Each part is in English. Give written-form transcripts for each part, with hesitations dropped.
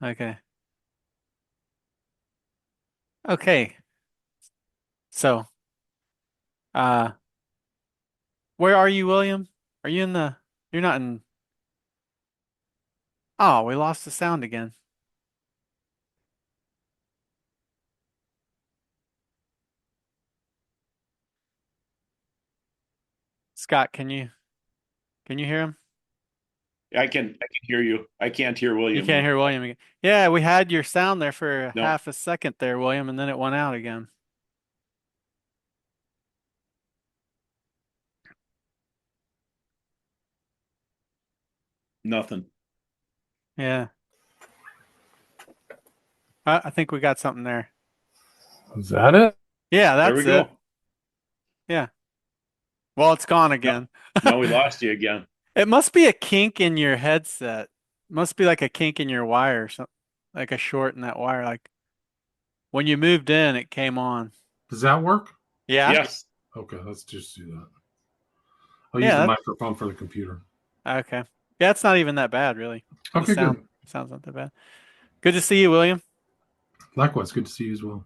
Okay. Okay. So, uh, where are you, William? Are you in the, you're not in, oh, we lost the sound again. Scott, can you hear him? I can hear you. I can't hear You William can't though. hear William again. Yeah, we had your sound there for No, half a second there, William, and then it went out again. nothing. Yeah. I think we got something there. Is that it? Yeah, There we that's it. go. Yeah. Well, it's gone Yep. again. Now we lost you again. It must be a kink in your headset. Must be like a kink in your wire, or something, like a short in that wire. Like when you moved in, it came on. Does that work? Yeah? Yes. Okay, let's just do that. I'll use Yeah, the that, microphone for the computer. okay. Yeah, it's not even that bad, really. The Okay, good. sounds not that bad. Good to see you, William. Likewise, good to see you as well.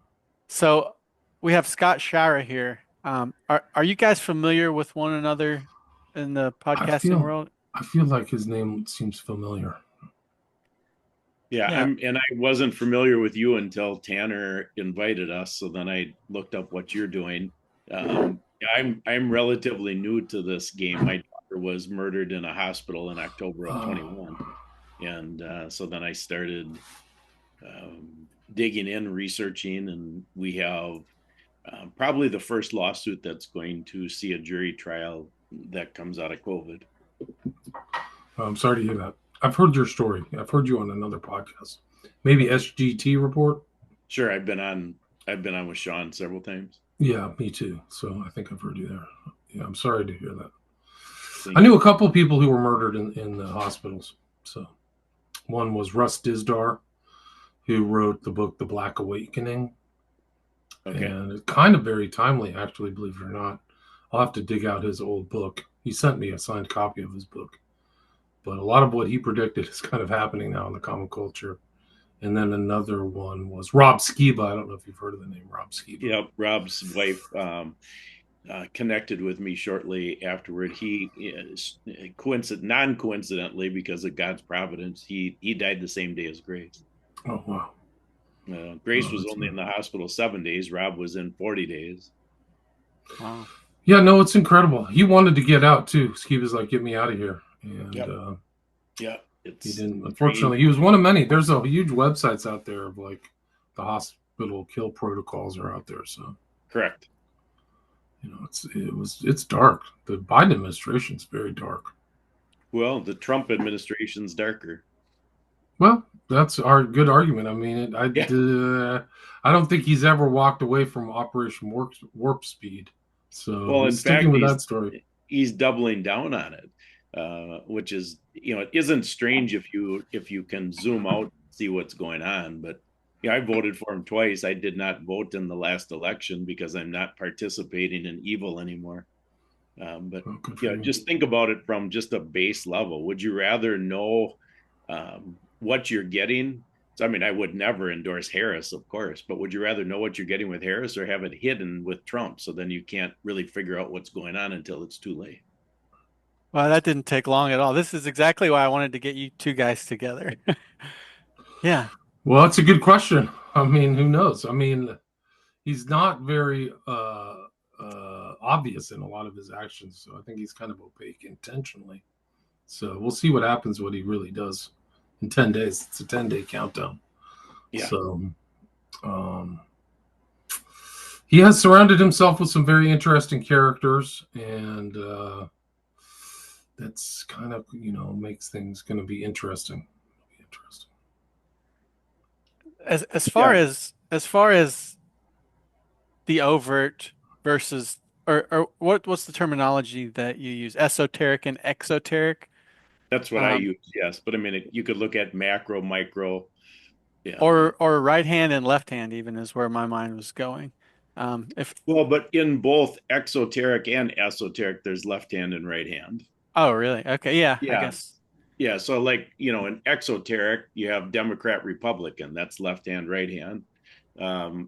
So we have Scott Schara here. Are you guys familiar with one another in the I podcasting feel world? I feel like his name seems familiar. Yeah, Yeah. I wasn't familiar with you until Tanner invited us, so then I looked up what you're doing. Yeah, I'm relatively new to this game. My daughter was murdered in a hospital in October of Oh, 21. And so then I started digging in, researching, and we have probably the first lawsuit that's going to see a jury trial that comes out of COVID. I'm sorry to hear that. I've heard your story. I've heard you on another podcast. Maybe SGT report. Sure, I've been on with Sean several times. Yeah, me too. So I think I've heard you there. Yeah, I'm sorry to hear that. I Thank knew you. a couple of people who were murdered in the hospitals. So one was Russ Dizdar, who wrote the book The Black Awakening, Okay. and it's kind of very timely, actually, believe it or not. I'll have to dig out his old book. He sent me a signed copy of his book, but a lot of what he predicted is kind of happening now in the common culture. And then another one was Rob Skiba. I don't know if you've heard of the name Rob Skiba. Yeah, Rob's wife connected with me shortly afterward. He is non coincidentally, because of God's providence, he died the same day as Grace. Oh wow, Grace oh, was that's only in the hospital 7 days. Rob was in 40 days. Wow. yeah. No, it's incredible. He wanted to get out too. Skiba's like, get me out of here, and Yep. Yep. he It's didn't. strange. Unfortunately, he was one of many. There's a huge websites out there of like the hospital kill protocols are out there. So Correct. it's dark. The Biden administration's very dark. Well, the Trump administration's darker. Well, that's our good argument. I mean, Yeah. I don't think he's ever walked away from Operation Warp Speed. So Well, he's in sticking fact, with that story. he's doubling down on it, which is, it isn't strange if you can zoom out and see what's going on. But yeah, I voted for him twice. I did not vote in the last election because I'm not participating in evil anymore. But Oh, good for yeah, you. just think about it from just a base level. Would you rather know what you're getting? So, I mean, I would never endorse Harris, of course, but would you rather know what you're getting with Harris or have it hidden with Trump? So then you can't really figure out what's going on until it's too late. Well, that didn't take long at all. This is exactly why I wanted to get you two guys together. Yeah. Well, that's a good question. I mean, who knows? I mean, he's not very obvious in a lot of his actions, so I think he's kind of opaque intentionally. So we'll see what happens what he really does in 10 days. It's a 10-day countdown. Yeah. So um, he has surrounded himself with some very interesting characters, and that's kind of makes things going to be interesting. Interesting. Yeah. As far as the overt versus or what's the terminology that you use? Esoteric and exoteric, That's what I um, use. Yes. But I mean, you could look at macro, micro. Yeah. or right hand and left hand even is where my mind was going. If Well, but in both exoteric and esoteric, there's left hand and right hand. Oh really? Okay, yeah, I Yeah. guess. Yeah, so like, in exoteric, you have Democrat, Republican, that's left hand, right hand.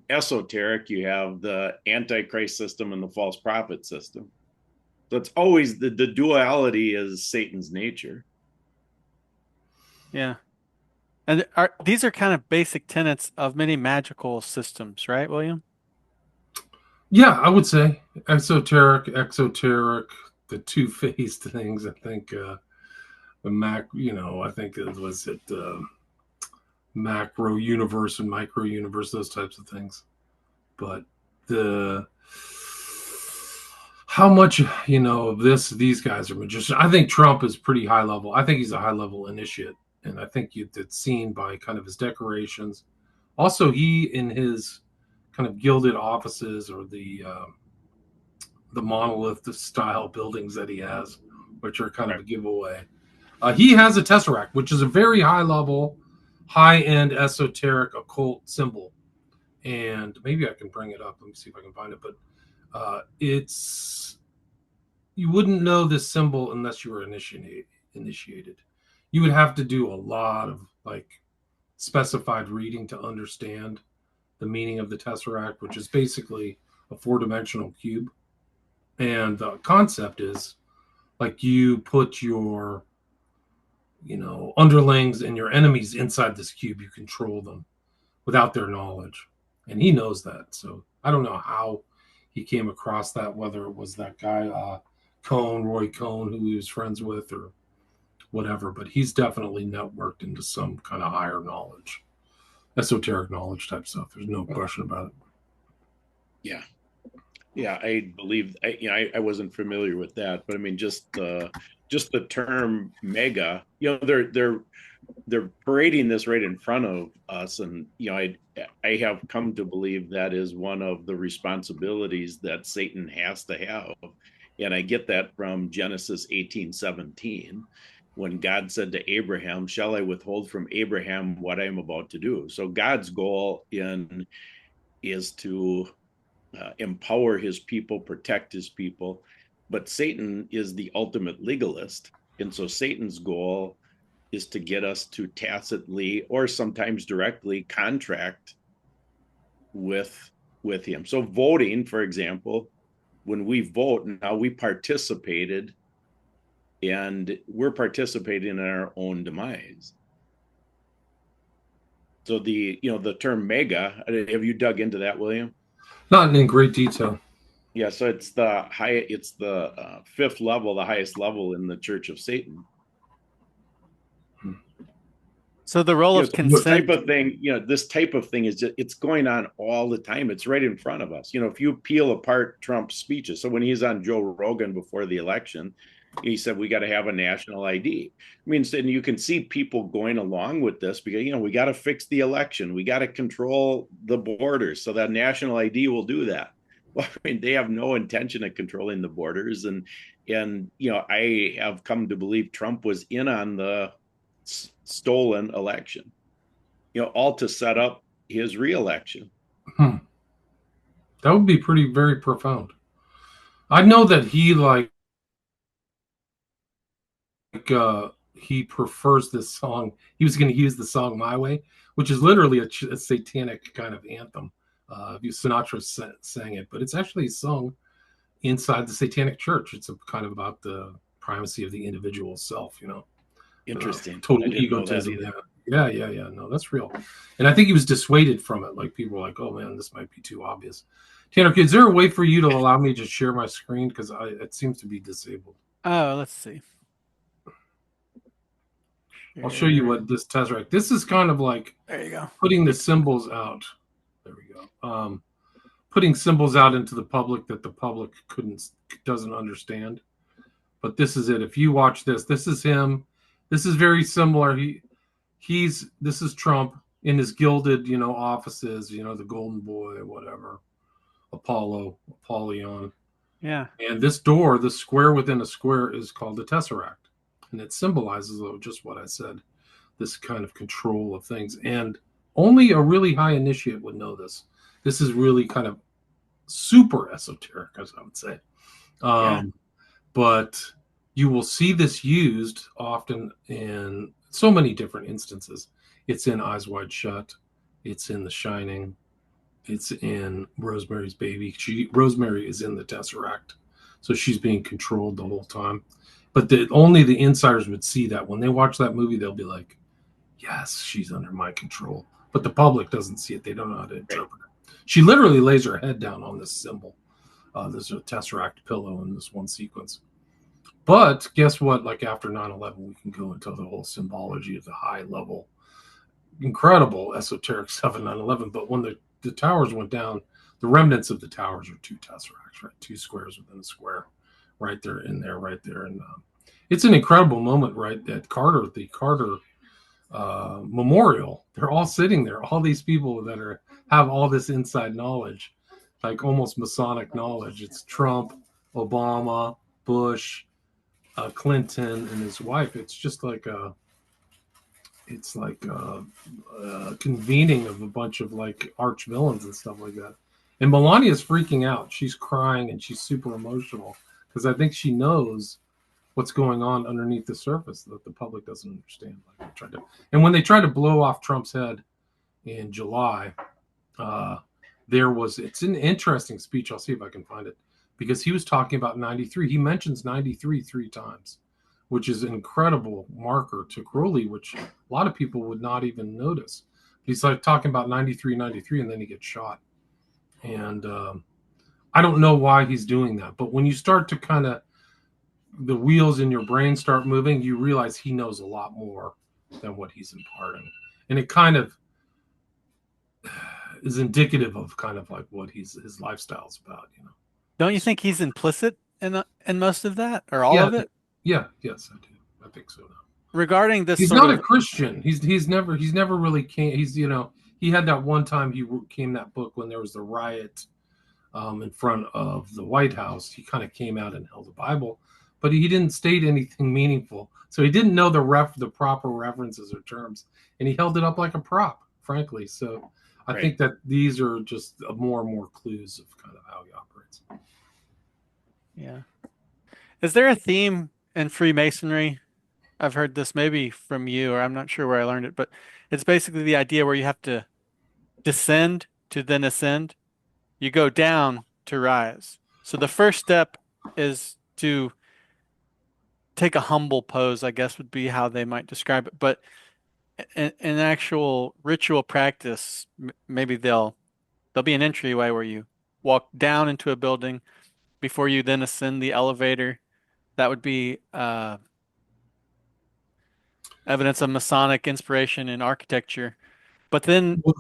Esoteric, you have the Antichrist system and the false prophet system. So it's always the duality is Satan's nature. Yeah. And these are kind of basic tenets of many magical systems, right, William? Yeah, I would say esoteric, exoteric, the two-faced things. I think the I think it was it macro universe and micro universe, those types of things. But the how much of these guys are magicians. I think Trump is pretty high level. I think he's a high level initiate, and I think it's seen by kind of his decorations. Also, he in his kind of gilded offices or the monolith style buildings that he has, which are kind of a giveaway. He has a tesseract, which is a very high level, high end esoteric occult symbol. And maybe I can bring it up. Let me see if I can find it. But it's you wouldn't know this symbol unless you were initiated. You would have to do a lot of like specified reading to understand the meaning of the tesseract, which is basically a four-dimensional cube. And the concept is like you put your underlings and your enemies inside this cube. You control them without their knowledge, and he knows that. So I don't know how he came across that, whether it was that guy Roy Cohn, who he was friends with, or whatever. But he's definitely networked into some kind of higher knowledge, esoteric knowledge type stuff. There's no question about it. Yeah, I believe I wasn't familiar with that, but I mean just the term mega, they're parading this right in front of us, and I have come to believe that is one of the responsibilities that Satan has to have, and I get that from Genesis 18:17, when God said to Abraham, "Shall I withhold from Abraham what I am about to do?" So God's goal is to empower his people, protect his people. But Satan is the ultimate legalist. And so Satan's goal is to get us to tacitly or sometimes directly contract with him. So voting, for example, when we vote now, we participated, and we're participating in our own demise. So the term mega, have you dug into that, William? Not in great detail. Yeah, so it's the fifth level, the highest level in the Church of Satan. So the role of So this type consent. of thing, this type of thing is just, it's going on all the time. It's right in front of us. If you peel apart Trump's speeches, so when he's on Joe Rogan before the election, he said we got to have a national ID. I mean, and you can see people going along with this because we got to fix the election, we got to control the borders, so that national ID will do that. Well, I mean, they have no intention of controlling the borders, and I have come to believe Trump was in on the stolen election, all to set up his reelection. That would be very profound. I know that he he prefers this song. He was going to use the song "My Way," which is literally a satanic kind of anthem. Sinatra sang it, but it's actually sung inside the Satanic Church. It's kind of about the primacy of the individual self. Interesting. Total I didn't know that egotism. either. Yeah. No, that's real. And I think he was dissuaded from it. Like people were like, "Oh man, this might be too obvious." Tanner, is there a way for you to allow me to share my screen because it seems to be disabled? Oh, let's see. I'll show you what this tesseract. This is kind of like There you go. putting the symbols out. There we go. Putting symbols out into the public that the public doesn't understand. But this is it. If you watch this, this is him. This is very similar. This is Trump in his gilded, offices, the golden boy, whatever, Apollyon. Yeah. And this door, the square within a square, is called the tesseract. And it symbolizes just what I said, this kind of control of things. And only a really high initiate would know this. This is really kind of super esoteric, as I would say. Yeah. But you will see this used often in so many different instances. It's in Eyes Wide Shut. It's in The Shining. It's in Rosemary's Baby. Rosemary is in the Tesseract, so she's being controlled the whole time. But only the insiders would see that. When they watch that movie, they'll be like, "Yes, she's under my control." But the public doesn't see it. They don't know how to Right. interpret it. She literally lays her head down on this symbol. There's a Tesseract pillow in this one sequence. But guess what? Like after 9/11, we can go into the whole symbology of the high level, incredible esoteric stuff in 9/11. But when the towers went down, the remnants of the towers are two tesseracts, right? Two squares within a square, right there in there, right there. And it's an incredible moment, right? That the Carter memorial, they're all sitting there. All these people that have all this inside knowledge, like almost Masonic knowledge. It's Trump, Obama, Bush, Clinton, and his wife. It's just like a convening of a bunch of like arch villains and stuff like that. And Melania's freaking out. She's crying and she's super emotional because I think she knows what's going on underneath the surface that the public doesn't understand. And when they tried to blow off Trump's head in July, it's an interesting speech. I'll see if I can find it because he was talking about 93. He mentions 93 three times, which is an incredible marker to Crowley, which a lot of people would not even notice. He's like talking about 93, 93, and then he gets shot. And I don't know why he's doing that. But when you start to kind of, the wheels in your brain start moving, you realize he knows a lot more than what he's imparting. And it kind of is indicative of kind of like what his lifestyle's about, you know. Don't you think he's implicit in most of that or all Yeah, of it? yeah, yes, I do. I think so now. Regarding this He's sort not a of Christian. He's never really came. He had that one time he came that book when there was the riot in front of the White House. He kind of came out and held a Bible, but he didn't state anything meaningful. So he didn't know the proper references or terms, and he held it up like a prop, frankly. So I Right. think that these are just more and more clues of kind of how he operates. yeah. Is there a theme in Freemasonry? I've heard this maybe from you, or I'm not sure where I learned it, but it's basically the idea where you have to descend to then ascend. You go down to rise. So the first step is to take a humble pose, I guess would be how they might describe it. But in actual ritual practice, maybe there'll be an entryway where you walk down into a building before you then ascend the elevator. That would be evidence of Masonic inspiration in architecture. But then Well,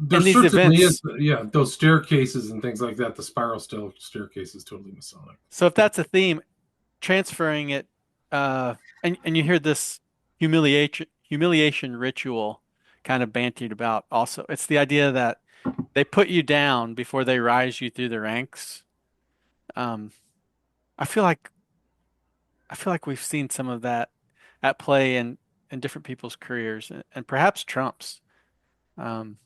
there in these certainly is, events, yeah, those staircases and things like that. The spiral staircase is totally Masonic. so if that's a theme, transferring it, and you hear this humiliation ritual kind of bantied about also. It's the idea that they put you down before they rise you through the ranks. Um, I feel like I feel like we've seen some of that at play in different people's careers and perhaps Trump's. Um,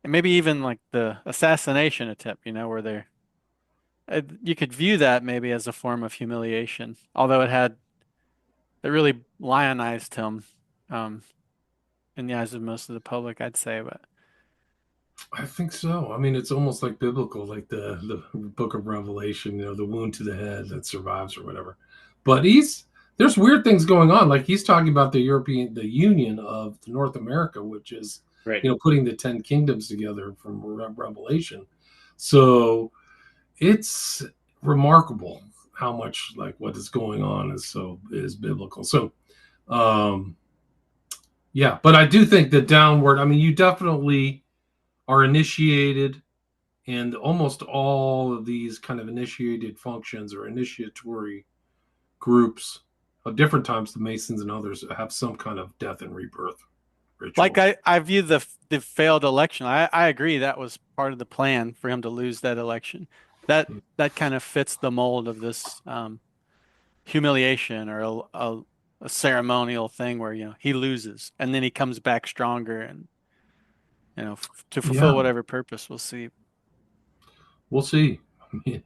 and maybe even like the assassination attempt, where you could view that maybe as a form of humiliation, although it really lionized him, um, in the eyes of most of the public, I'd say. But I think so. I mean, it's almost like biblical, like the Book of Revelation. The wound to the head that survives or whatever. But there's weird things going on. Like he's talking about the Union of North America, which is Right. putting the 10 kingdoms together from Revelation. So it's remarkable how much like what is going on is biblical. So um yeah, but I do think that downward, I mean, you definitely are initiated, and almost all of these kind of initiated functions or initiatory groups of different times, the Masons and others have some kind of death and rebirth like ritual. I view the failed election. I agree that was part of the plan for him to lose that election. That kind of fits the mold of this humiliation or a ceremonial thing where he loses and then he comes back stronger and to fulfill Yeah, whatever purpose we'll see. we'll see. I mean,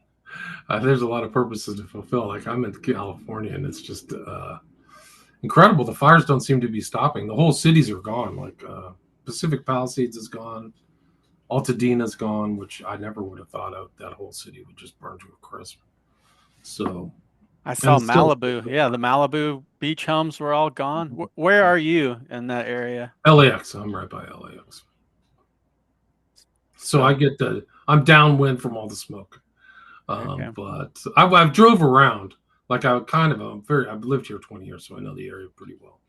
There's a lot of purposes to fulfill. Like I'm in California, and it's just incredible. The fires don't seem to be stopping. The whole cities are gone. Like Pacific Palisades is gone. Altadena's gone, which I never would have thought of. That whole city would just burn to a crisp. So, I and saw it's still Malibu. Yeah, the Malibu beach homes were all gone. Where are you in that area? LAX. I'm right by LAX. So So, I'm downwind from all the smoke. okay. But I've drove around. Like I've lived here 20 years, so I know the area pretty well.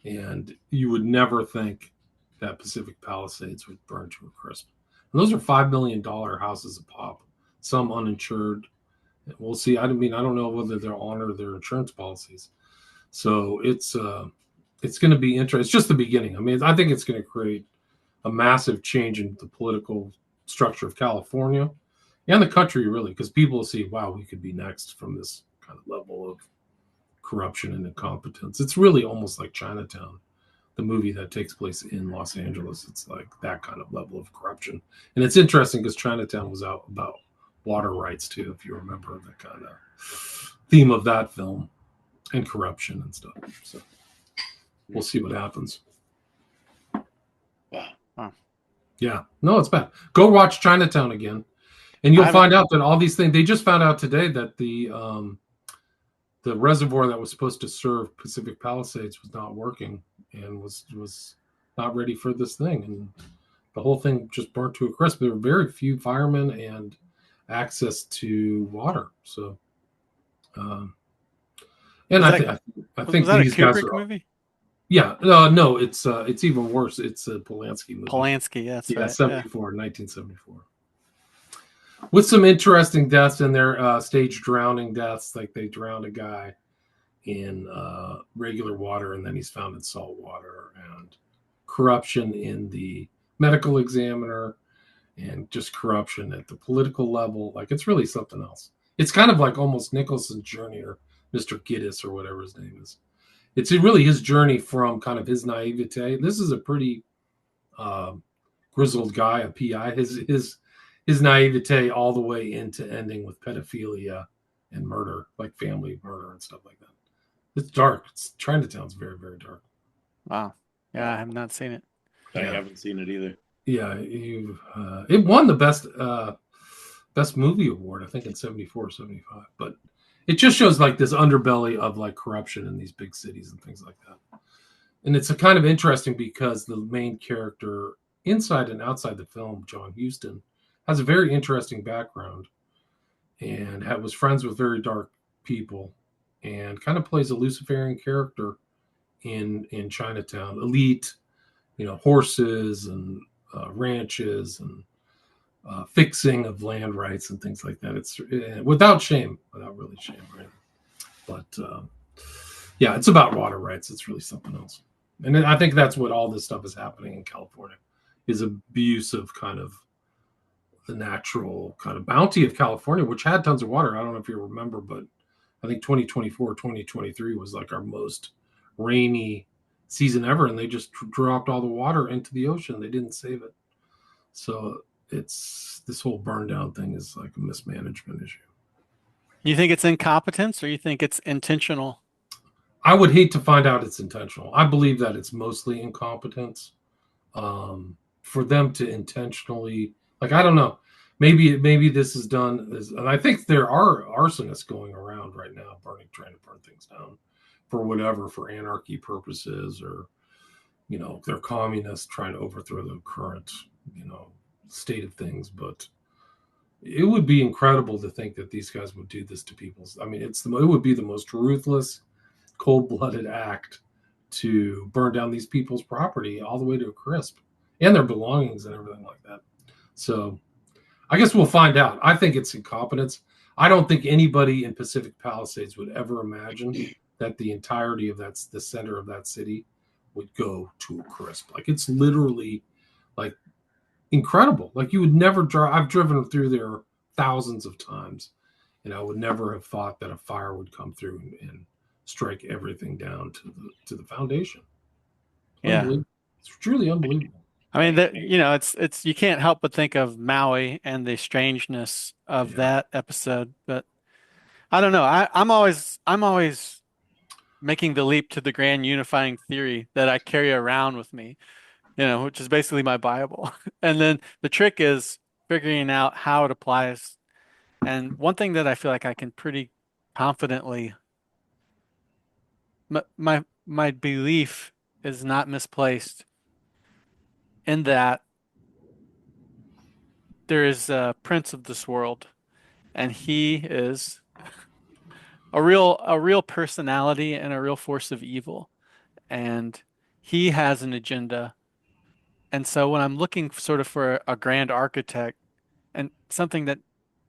And you would never think that Pacific Palisades would burn to a crisp. And those are $5 million houses a pop, some uninsured. We'll see. I mean, I don't know whether they'll honor their insurance policies. So it's going to be interesting. It's just the beginning. I mean, I think it's going to create a massive change in the political structure of California and the country, really, because people will see, wow, we could be next from this kind of level of corruption and incompetence. It's really almost like Chinatown, the movie that takes place in Los Angeles. It's like that kind of level of corruption. And it's interesting because Chinatown was out about water rights, too, if you remember the kind of theme of that film and corruption and stuff. So we'll see what happens. Wow. Yeah. No, it's bad. Go watch Chinatown again. And you'll find out that all these things, they just found out today that the reservoir that was supposed to serve Pacific Palisades was not working and was not ready for this thing. And the whole thing just burnt to a crisp. There were very few firemen and access to water. So, and I think was that a these guys Kubrick are. movie? Yeah, no, it's even worse. It's a Polanski movie. Polanski, yeah, that's right. 1974. With some interesting deaths in there, stage drowning deaths, like they drowned a guy in regular water and then he's found in salt water, and corruption in the medical examiner, and just corruption at the political level. Like it's really something else. It's kind of like almost Nicholson's journey, or Mr. Giddis, or whatever his name is. It's really his journey from kind of his naivete. This is a pretty grizzled guy, a PI. His naivete all the way into ending with pedophilia and murder, like family murder and stuff like that. It's dark. Chinatown's very, very dark. Wow. Yeah, I have not seen it. I haven't seen it either. Yeah, it won the best movie award, I think, in 74 or 75. But it just shows like this underbelly of like corruption in these big cities and things like that. And it's a kind of interesting because the main character inside and outside the film, John Huston, has a very interesting background and was friends with very dark people, and kind of plays a Luciferian character in Chinatown. Elite, horses and ranches and fixing of land rights and things like that. It's without really shame, right? But yeah, it's about water rights. It's really something else. And I think that's what all this stuff is happening in California, is abuse of kind of the natural kind of bounty of California, which had tons of water. I don't know if you remember, but I think 2024, 2023 was like our most rainy season ever, and they just dropped all the water into the ocean. They didn't save it. So this whole burn down thing is like a mismanagement issue. You think it's incompetence, or you think it's intentional? I would hate to find out it's intentional. I believe that it's mostly incompetence. For them to intentionally, like, I don't know, maybe this is done, and I think there are arsonists going around right now trying to burn things down for anarchy purposes, or they're communists trying to overthrow the current state of things. But it would be incredible to think that these guys would do this to people. I mean, it would be the most ruthless, cold-blooded act to burn down these people's property all the way to a crisp, and their belongings and everything like that. So I guess we'll find out. I think it's incompetence. I don't think anybody in Pacific Palisades would ever imagine that the entirety of the center of that city would go to a crisp. Like, it's literally like incredible. Like, you would never drive. I've driven through there thousands of times, and I would never have thought that a fire would come through and strike everything down to the foundation. Yeah. It's truly unbelievable. I mean that it's you can't help but think of Maui and the strangeness of Yeah. that episode, but I don't know. I'm always making the leap to the grand unifying theory that I carry around with me, which is basically my Bible. And then the trick is figuring out how it applies. And one thing that I feel like I can pretty confidently, my belief is not misplaced in that there is a prince of this world, and he is a real personality and a real force of evil, and he has an agenda. And so when I'm looking sort of for a grand architect and something that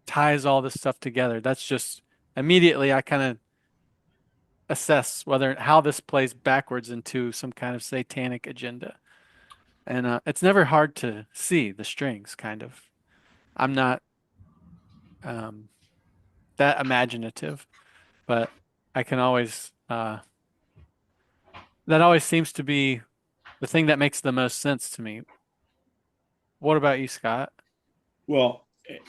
ties all this stuff together, that's just immediately I kind of assess whether how this plays backwards into some kind of satanic agenda. And it's never hard to see the strings, kind of. I'm not um, that imaginative, but I can always, that always seems to be the thing that makes the most sense to me. What about you, Scott? Well,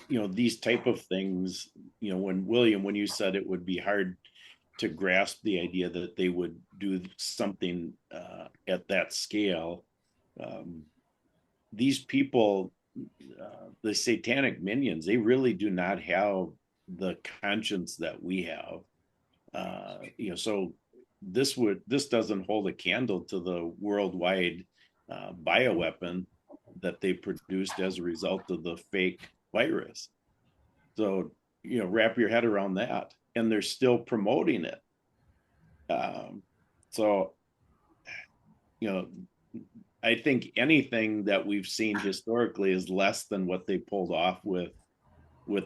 these type of things, when you said it would be hard to grasp the idea that they would do something at that scale, um, these people, the satanic minions, they really do not have the conscience that we have. So this doesn't hold a candle to the worldwide bioweapon that they produced as a result of the fake virus. So wrap your head around that, and they're still promoting it. So you know, I think anything that we've seen historically is less than what they pulled off with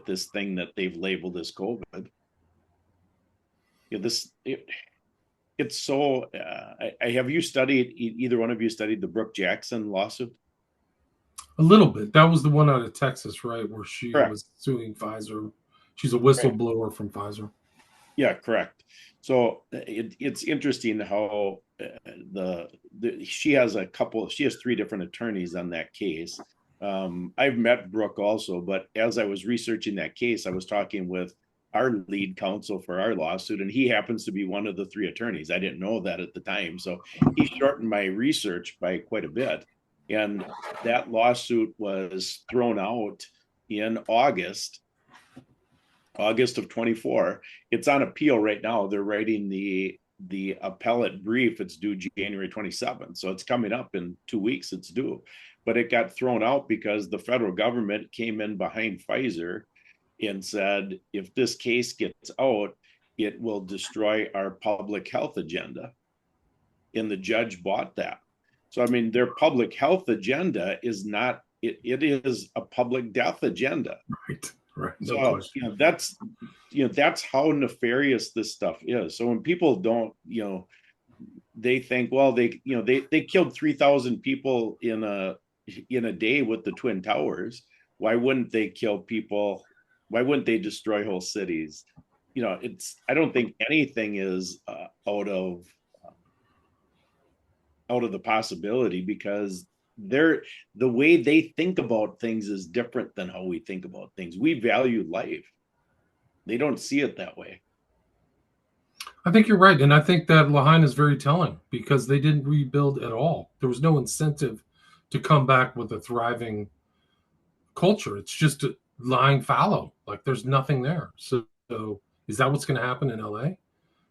this thing that they've labeled as COVID. This it's so. Have you studied? Either one of you studied the Brooke Jackson lawsuit? A little bit. That was the one out of Texas, right, where she Correct. was suing Pfizer. She's a Right. whistleblower from Pfizer. Yeah, correct. So it's interesting how she has she has three different attorneys on that case. I've met Brooke also, but as I was researching that case, I was talking with our lead counsel for our lawsuit, and he happens to be one of the three attorneys. I didn't know that at the time, so he shortened my research by quite a bit. And that lawsuit was thrown out in August of 24. It's on appeal right now. They're writing the appellate brief. It's due January 27th. So it's coming up in 2 weeks. It's due. But it got thrown out because the federal government came in behind Pfizer and said, if this case gets out, it will destroy our public health agenda. And the judge bought that. So, I mean, their public health agenda is not, it is a public death agenda. Right. Right. No So question. that's how nefarious this stuff is. So when people don't, they think, well, they killed 3,000 people in a day with the Twin Towers. Why wouldn't they kill people? Why wouldn't they destroy whole cities? I don't think anything is out of the possibility, because the way they think about things is different than how we think about things. We value life. They don't see it that way. I think you're right. And I think that Lahaina is very telling because they didn't rebuild at all. There was no incentive to come back with a thriving culture. It's just lying fallow. Like there's nothing there. So is that what's going to happen in LA?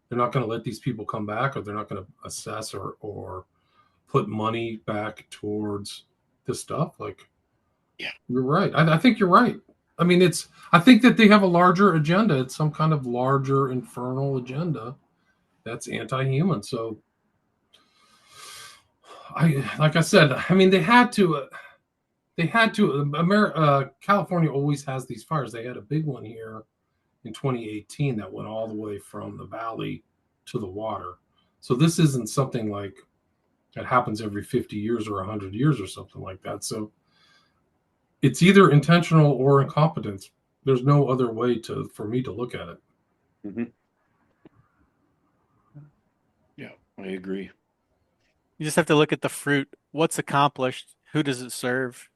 They're not going to let these people come back, or they're not going to assess or put money back towards this stuff. Like, yeah, you're right. I think you're right. I mean, I think that they have a larger agenda. It's some kind of larger infernal agenda that's anti-human. So like I said, I mean, they had to, California always has these fires. They had a big one here in 2018 that went all the way from the valley to the water. So this isn't something like that happens every 50 years or 100 years or something like that. So it's either intentional or incompetence. There's no other way for me to look at it. Mm-hmm. Yeah, I agree. You just have to look at the fruit, what's accomplished. who does it serve?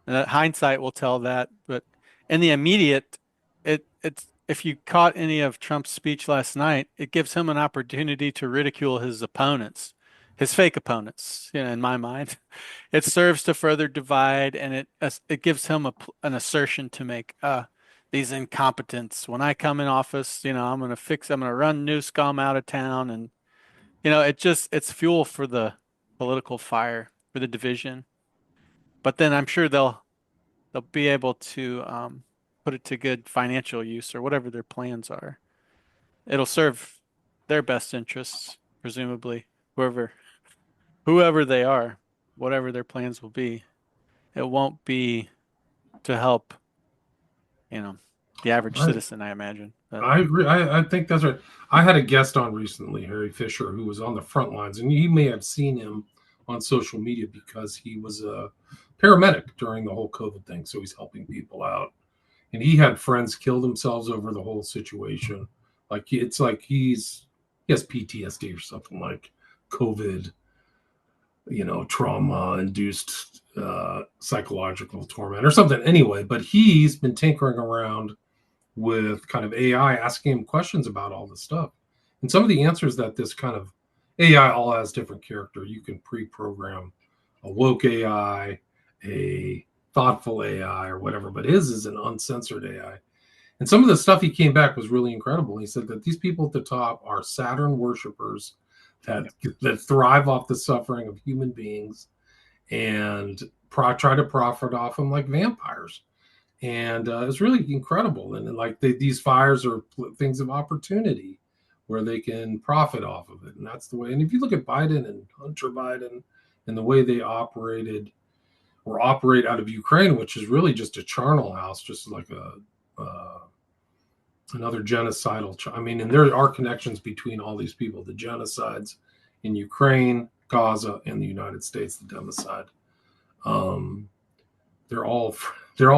And that hindsight will tell that. But in the immediate, it's if you caught any of Trump's speech last night, it gives him an opportunity to ridicule his opponents, his fake opponents, in my mind. It serves to further divide, and it gives him an assertion to make. These incompetents. When I come in office, I'm gonna run Newscom out of town, and it's fuel for the political fire, for the division. But then I'm sure they'll be able to put it to good financial use or whatever their plans are. It'll serve their best interests, presumably, whoever they are, whatever their plans will be. It won't be to help, the average citizen, I imagine. But I agree. I think that's right. I had a guest on recently, Harry Fisher, who was on the front lines, and you may have seen him on social media because he was a paramedic during the whole COVID thing. So he's helping people out. And he had friends kill themselves over the whole situation. It's like he has PTSD or something like COVID, trauma induced psychological torment or something. Anyway, but he's been tinkering around with kind of AI, asking him questions about all this stuff. And some of the answers that this kind of AI all has different character. You can pre-program a woke AI, a thoughtful AI, or whatever, but his is an uncensored AI. And some of the stuff he came back was really incredible. He said that these people at the top are Saturn worshipers that thrive off the suffering of human beings and try to profit off them like vampires. And it's really incredible. And like these fires are things of opportunity where they can profit off of it. And that's the way. And if you look at Biden and Hunter Biden and the way they operate out of Ukraine, which is really just a charnel house, just like another genocidal. And there are connections between all these people, the genocides in Ukraine, Gaza, and the United States, the democide. They're all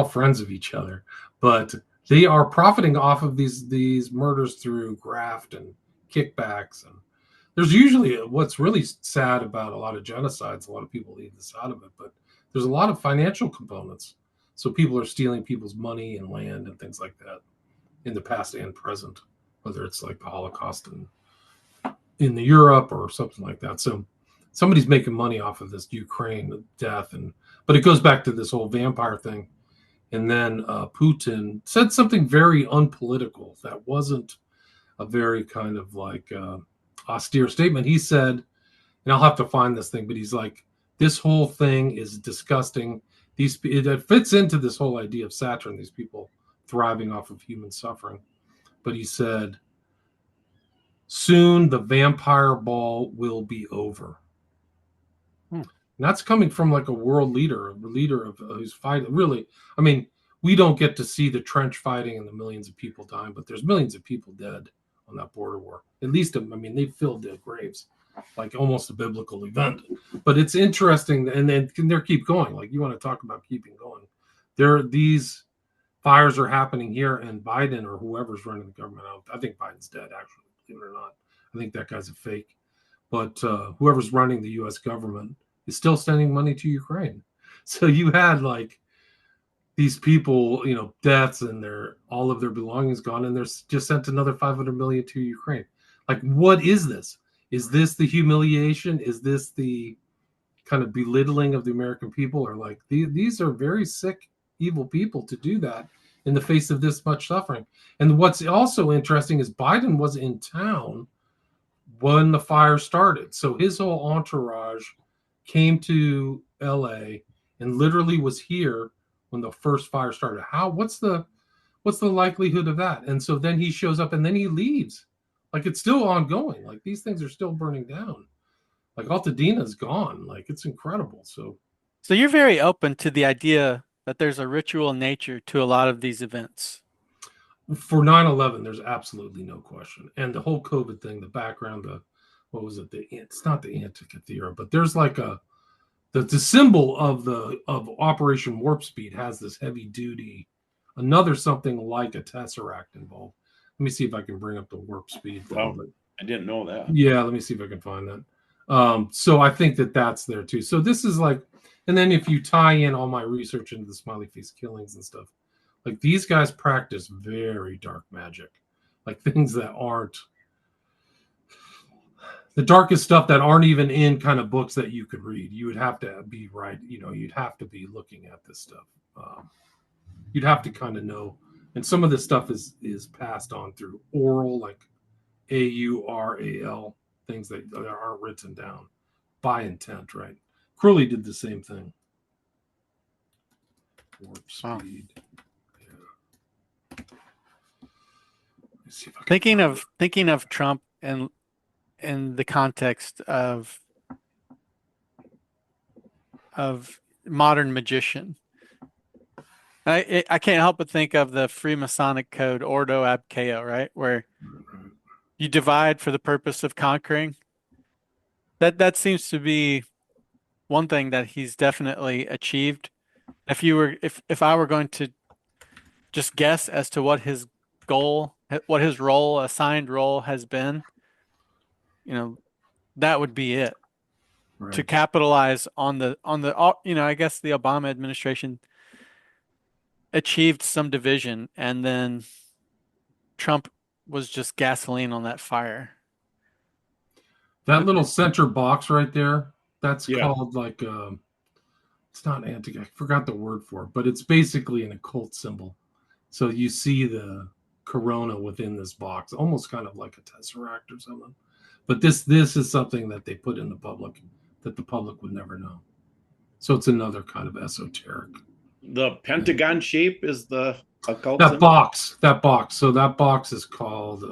friends of each other, but they are profiting off of these murders through graft and kickbacks. And there's usually, what's really sad about a lot of genocides, a lot of people leave this out of it, but there's a lot of financial components. So people are stealing people's money and land and things like that in the past and present, whether it's like the Holocaust in Europe or something like that. So somebody's making money off of this Ukraine death, but it goes back to this whole vampire thing. And then Putin said something very unpolitical that wasn't a very kind of like austere statement. He said, and I'll have to find this thing, but he's like, this whole thing is disgusting. It fits into this whole idea of Saturn, these people thriving off of human suffering. But he said, soon the vampire ball will be over. And that's coming from like a world leader, who's fighting. Really, we don't get to see the trench fighting and the millions of people dying, but there's millions of people dead on that border war. At least, they filled their graves, like almost a biblical event. But it's interesting, and then they keep going. Like, you want to talk about keeping going. These fires are happening here, and Biden or whoever's running the government out. I think Biden's dead, actually, believe it or not. I think that guy's a fake. But whoever's running the U.S. government is still sending money to Ukraine. So you had like these people, deaths and all of their belongings gone, and they're just sent another $500 million to Ukraine. Like, what is this? Is this the humiliation? Is this the kind of belittling of the American people? Or like these are very sick, evil people to do that in the face of this much suffering. And what's also interesting is Biden was in town when the fire started. So his whole entourage came to LA and literally was here when the first fire started. What's the likelihood of that? And so then he shows up and then he leaves. Like, it's still ongoing. Like, these things are still burning down. Like, Altadena gone. Like, it's incredible. So you're very open to the idea that there's a ritual nature to a lot of these events. For 9/11, there's absolutely no question. And the whole COVID thing, the background, it's not the Antikythera, but there's like the symbol of Operation Warp Speed has this heavy duty, another something like a tesseract involved. Let me see if I can bring up the Warp Speed thing. Oh, I didn't know that. Yeah, let me see if I can find that. So I think that's there too. So this is like, And then if you tie in all my research into the smiley face killings and stuff, like these guys practice very dark magic, like things that aren't the darkest stuff that aren't even in kind of books that you could read. You would have to be right. You'd have to be looking at this stuff. You'd have to kind of know. And some of this stuff is passed on through oral, like AURAL, things that aren't written down by intent, right? Crowley did the same thing. Warp speed. Yeah. Let's see if I can Thinking of Trump and in the context of modern magician, I can't help but think of the Freemasonic code Ordo ab Chao, right, where you divide for the purpose of conquering. That seems to be one thing that he's definitely achieved. If I were going to just guess as to what his goal, what his role, assigned role has been, that would be it. Right. To capitalize on the I guess the Obama administration achieved some division, and then Trump was just gasoline on that fire. That little center box right there, that's Yeah. called like it's not anti, I forgot the word for it, but it's basically an occult symbol. So you see the corona within this box, almost kind of like a tesseract or something. But this is something that they put in the public that the public would never know. So it's another kind of esoteric. The pentagon shape is the occult That symbol? box. So that box is called,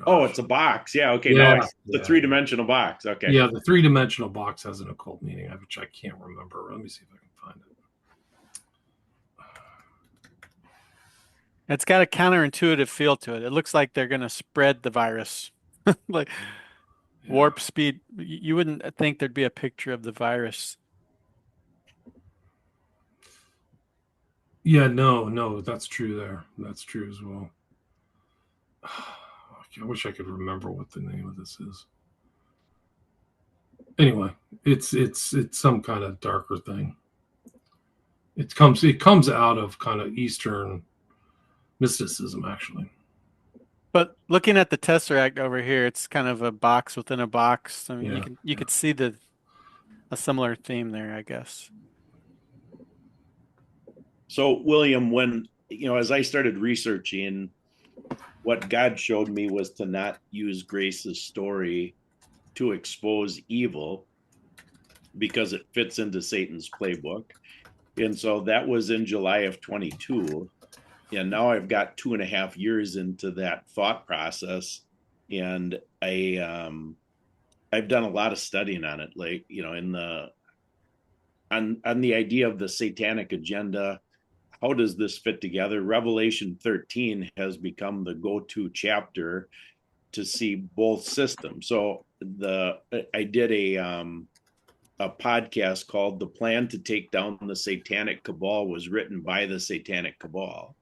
Oh, it's a box. Yeah. Okay. Yeah, Now the three-dimensional box. Okay. Yeah, the three-dimensional box has an occult meaning, which I can't remember. Let me see if I can find it. It's got a counterintuitive feel to it. It looks like they're going to spread the virus. Like warp speed. You wouldn't think there'd be a picture of the virus. Yeah, no, that's true there. That's true as well. I wish I could remember what the name of this is. Anyway, it's some kind of darker thing. It comes out of kind of Eastern mysticism, actually. But looking at the Tesseract over here, it's kind of a box within a box. I mean, you could see a similar theme there, I guess. So, William, when, as I started researching, what God showed me was to not use Grace's story to expose evil because it fits into Satan's playbook. And so that was in July of 22. And now I've got 2.5 years into that thought process. And I've done a lot of studying on it, like, on the idea of the satanic agenda. How does this fit together? Revelation 13 has become the go-to chapter to see both systems. So I did a podcast called "The Plan to Take Down the Satanic Cabal" was written by the Satanic Cabal.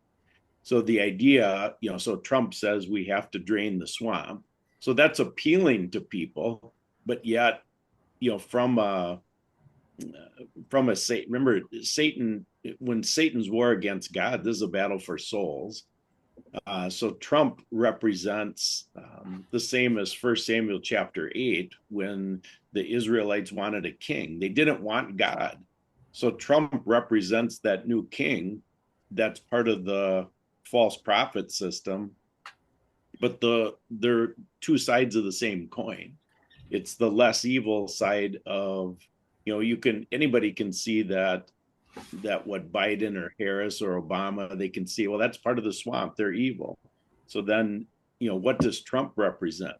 So the idea, so Trump says we have to drain the swamp. So that's appealing to people, but yet, from a remember Satan, when Satan's war against God, this is a battle for souls. So Trump represents the same as 1 Samuel chapter 8, when the Israelites wanted a king. They didn't want God. So Trump represents that new king that's part of the false prophet system. But they're two sides of the same coin. It's the less evil side of, anybody can see that what Biden or Harris or Obama, they can see, well, that's part of the swamp. They're evil. So then, what does Trump represent?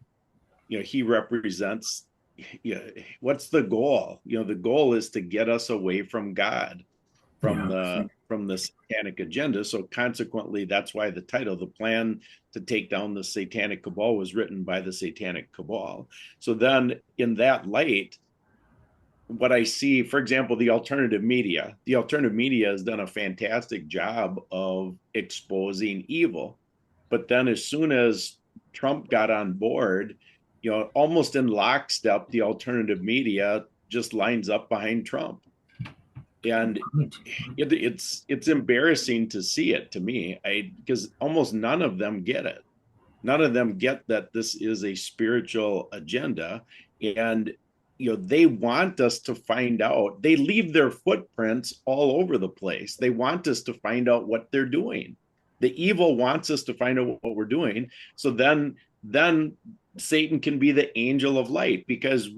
He represents, what's the goal? The goal is to get us away from God, from the satanic agenda. So consequently, that's why the title, "The Plan to Take Down the Satanic Cabal," was written by the Satanic Cabal. So then in that light, what I see, for example, the alternative media has done a fantastic job of exposing evil. But then as soon as Trump got on board, almost in lockstep, the alternative media just lines up behind Trump. And it's embarrassing to see it, to me, because almost none of them get it. None of them get that this is a spiritual agenda. And they want us to find out. They leave their footprints all over the place. They want us to find out what they're doing. The evil wants us to find out what we're doing. So then Satan can be the angel of light, because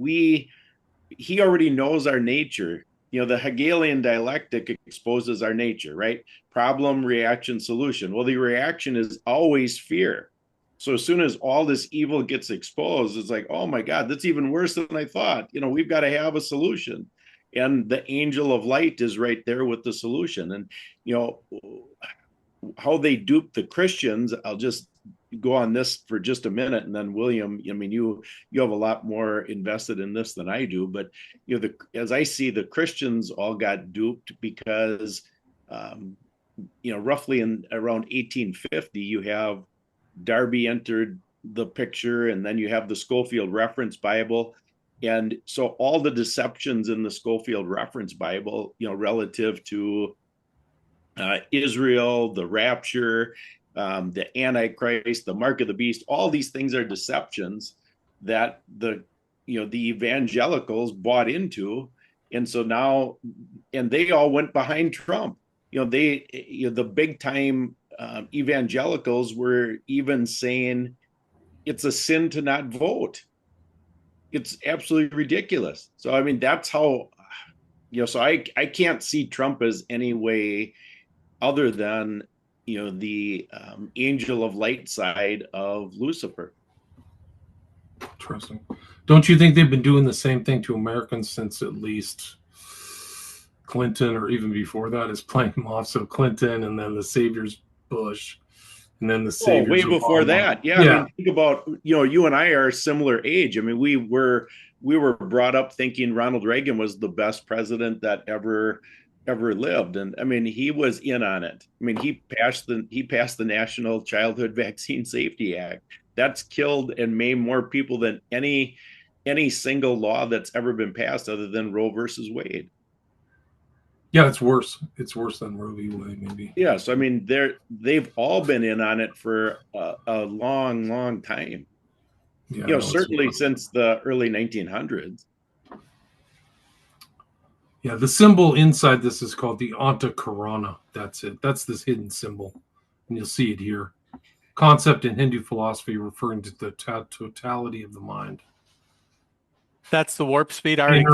he already knows our nature. The Hegelian dialectic exposes our nature, right? Problem, reaction, solution. Well, the reaction is always fear. So as soon as all this evil gets exposed, it's like, oh my God, that's even worse than I thought. We've got to have a solution. And the angel of light is right there with the solution. And, how they dupe the Christians, I'll just go on this for just a minute, and then William, you have a lot more invested in this than I do, but as I see, the Christians all got duped because roughly in around 1850, you have Darby entered the picture, and then you have the Schofield Reference Bible. And so all the deceptions in the Schofield Reference Bible, relative to Israel, the rapture, the Antichrist, the mark of the beast, all these things are deceptions that the evangelicals bought into. And so now, and they all went behind Trump. The big time evangelicals were even saying it's a sin to not vote. It's absolutely ridiculous. So, that's how, so I can't see Trump as any way other than the angel of light side of Lucifer. Interesting. Don't you think they've been doing the same thing to Americans since at least Clinton, or even before that, is playing them off? So Clinton, and then the savior's Bush, and then the savior's way before Obama. that. Yeah. Think about, you and I are a similar age. We were brought up thinking Ronald Reagan was the best president that ever lived. And he was in on it. He passed the National Childhood Vaccine Safety Act. That's killed and maimed more people than any single law that's ever been passed, other than Roe versus Wade. Yeah, it's worse. It's worse than Roe v. Wade, maybe. Yeah, so they've all been in on it for a long, long time. Yeah, certainly since the early 1900s. Yeah, the symbol inside this is called the Anta Karana. That's it. That's this hidden symbol, and you'll see it here. Concept in Hindu philosophy referring to the totality of the mind. That's the warp speed. I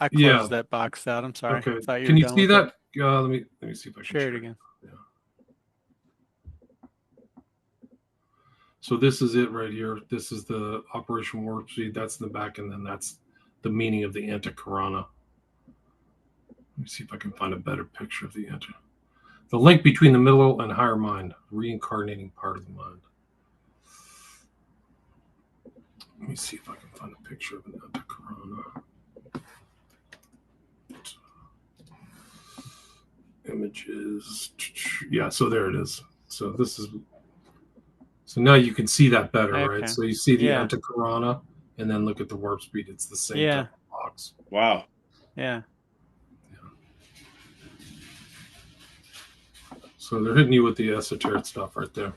closed that box out. I'm sorry. Okay. Can you see that? Let me see if I can share it again. Yeah. So this is it right here. This is the Operation Warp Speed. That's the back, and then that's the meaning of the Antakarana. Let me see if I can find a better picture of the The link between the middle and higher mind, reincarnating part of the mind. Let me see if I can find a picture of an Antakarana. Images. Yeah, so there it is. So this is. So now you can see that better, right? So you see the Antakarana, and then look at the warp speed. It's the same type of box. Wow. Yeah. So they're hitting you with the esoteric stuff right there.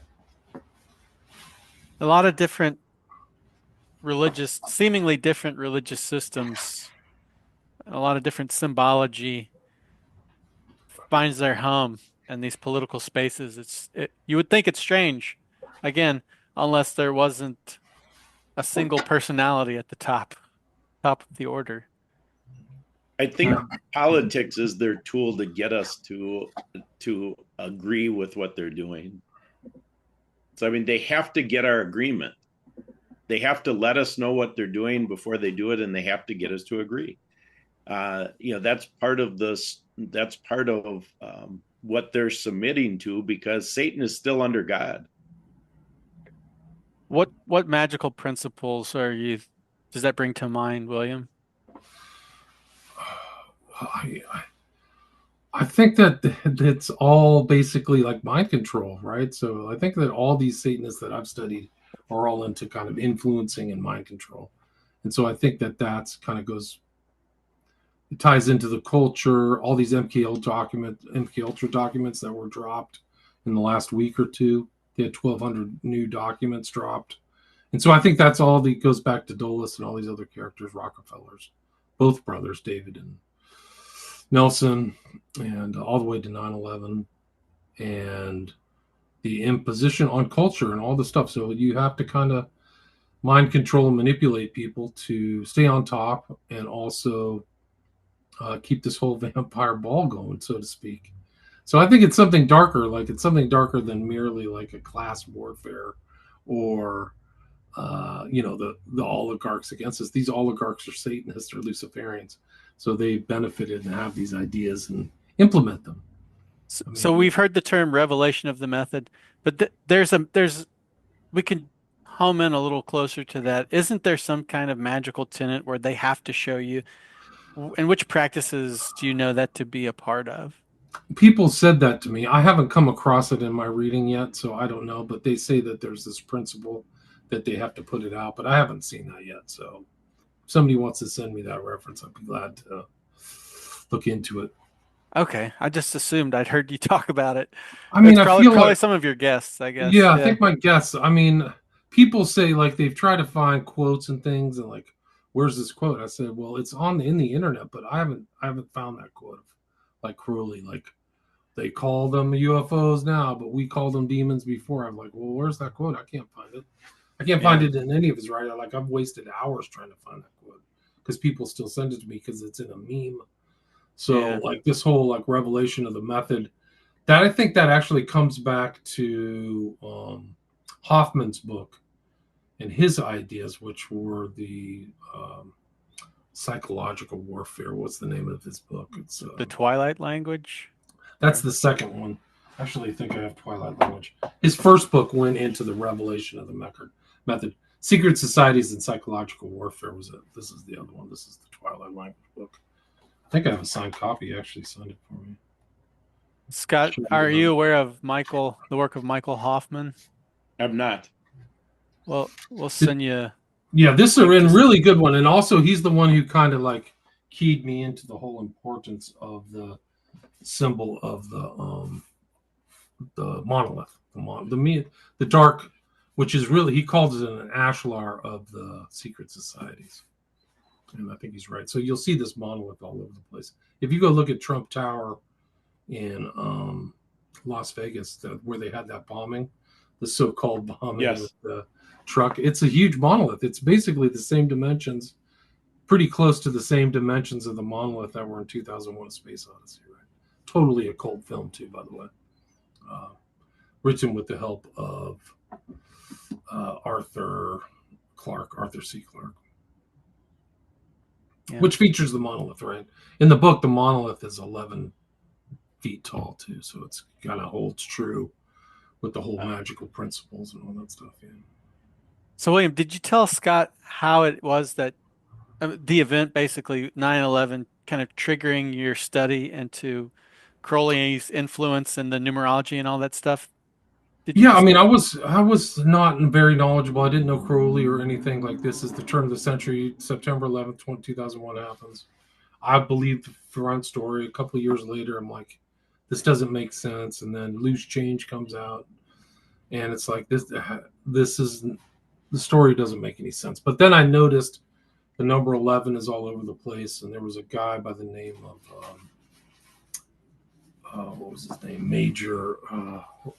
A lot of different seemingly different religious systems, a lot of different symbology finds their home in these political spaces. You would think it's strange, again, unless there wasn't a single personality at the top of the order. I think politics is their tool to get us to agree with what they're doing. So, they have to get our agreement. They have to let us know what they're doing before they do it, and they have to get us to agree. That's part of this. That's part of what they're submitting to, because Satan is still under God. What magical principles does that bring to mind, William? I think that it's all basically like mind control, right? So I think that all these Satanists that I've studied are all into kind of influencing and mind control. And so I think that that's kind of goes it ties into the culture, all these MK Ultra documents that were dropped in the last week or two. They had 1,200 new documents dropped. And so I think that's all that goes back to Dulles and all these other characters, Rockefellers, both brothers, David and Nelson, and all the way to 9/11 and the imposition on culture and all the stuff. So you have to kind of mind control and manipulate people to stay on top and also keep this whole vampire ball going, so to speak. So I think it's something darker, like it's something darker than merely like a class warfare or the oligarchs against us. These oligarchs are Satanists or Luciferians, so they benefited and have these ideas and implement them. So we've heard the term revelation of the method, but we can home in a little closer to that. Isn't there some kind of magical tenet where they have to show you? And which practices do you know that to be a part of? People said that to me. I haven't come across it in my reading yet, so I don't know. But they say that there's this principle that they have to put it out, but I haven't seen that yet. So if somebody wants to send me that reference, I'd be glad to look into it. Okay, I just assumed I'd heard you talk about it. I mean, It's I feel probably like, some of your guests, I guess. yeah, I Yeah. think my guess. I mean, people say like they've tried to find quotes and things, and like, where's this quote? I said, well, it's in the internet, but I haven't found that quote of like Crowley, like they call them UFOs now, but we called them demons before. I'm like, well, where's that quote? I can't find it. I can't find it in any of his writing. Like I've wasted hours trying to find that quote because people still send it to me because it's in a meme. So like this whole like revelation of the method, that I think that actually comes back to Hoffman's book and his ideas, which were the psychological warfare. What's the name of his book? It's The Twilight Language. That's the second one. Actually, I think I have Twilight Language. His first book went into the revelation of the method. Secret Societies and Psychological Warfare was it. This is the other one. This is the Twilight Language book. I think I have a signed copy. He actually signed it for me. Scott, are you aware of the work of Michael Hoffman? I'm not. Well, we'll send you. Yeah, this is a really good one. And also, he's the one who kind of like keyed me into the whole importance of the symbol of the monolith, the dark, which is really, he calls it an ashlar of the secret societies. And I think he's right. So you'll see this monolith all over the place. If you go look at Trump Tower in Las Vegas, where they had that bombing, the so-called bombing with the truck, it's a huge monolith. It's basically the same dimensions, pretty close to the same dimensions of the monolith that were in 2001: A Space Odyssey. Right? Totally a cult film too, by the way. Written with the help of Arthur C. Clarke. Yeah. Which features the monolith, right? In the book, the monolith is 11 feet tall too, so it's kind of holds true with the whole magical principles and all that stuff. Yeah. So, William, did you tell Scott how it was that the event, basically 9/11, kind of triggering your study into Crowley's influence and the numerology and all that stuff? I mean, I was not very knowledgeable. I didn't know Crowley or anything like this. Is the turn of the century, September 11th, 2001 happens. I believed the front story. A couple of years later, I'm like, this doesn't make sense. And then Loose Change comes out, and it's like this is the story doesn't make any sense. But then I noticed the number 11 is all over the place, and there was a guy by the name of what was his name? Major.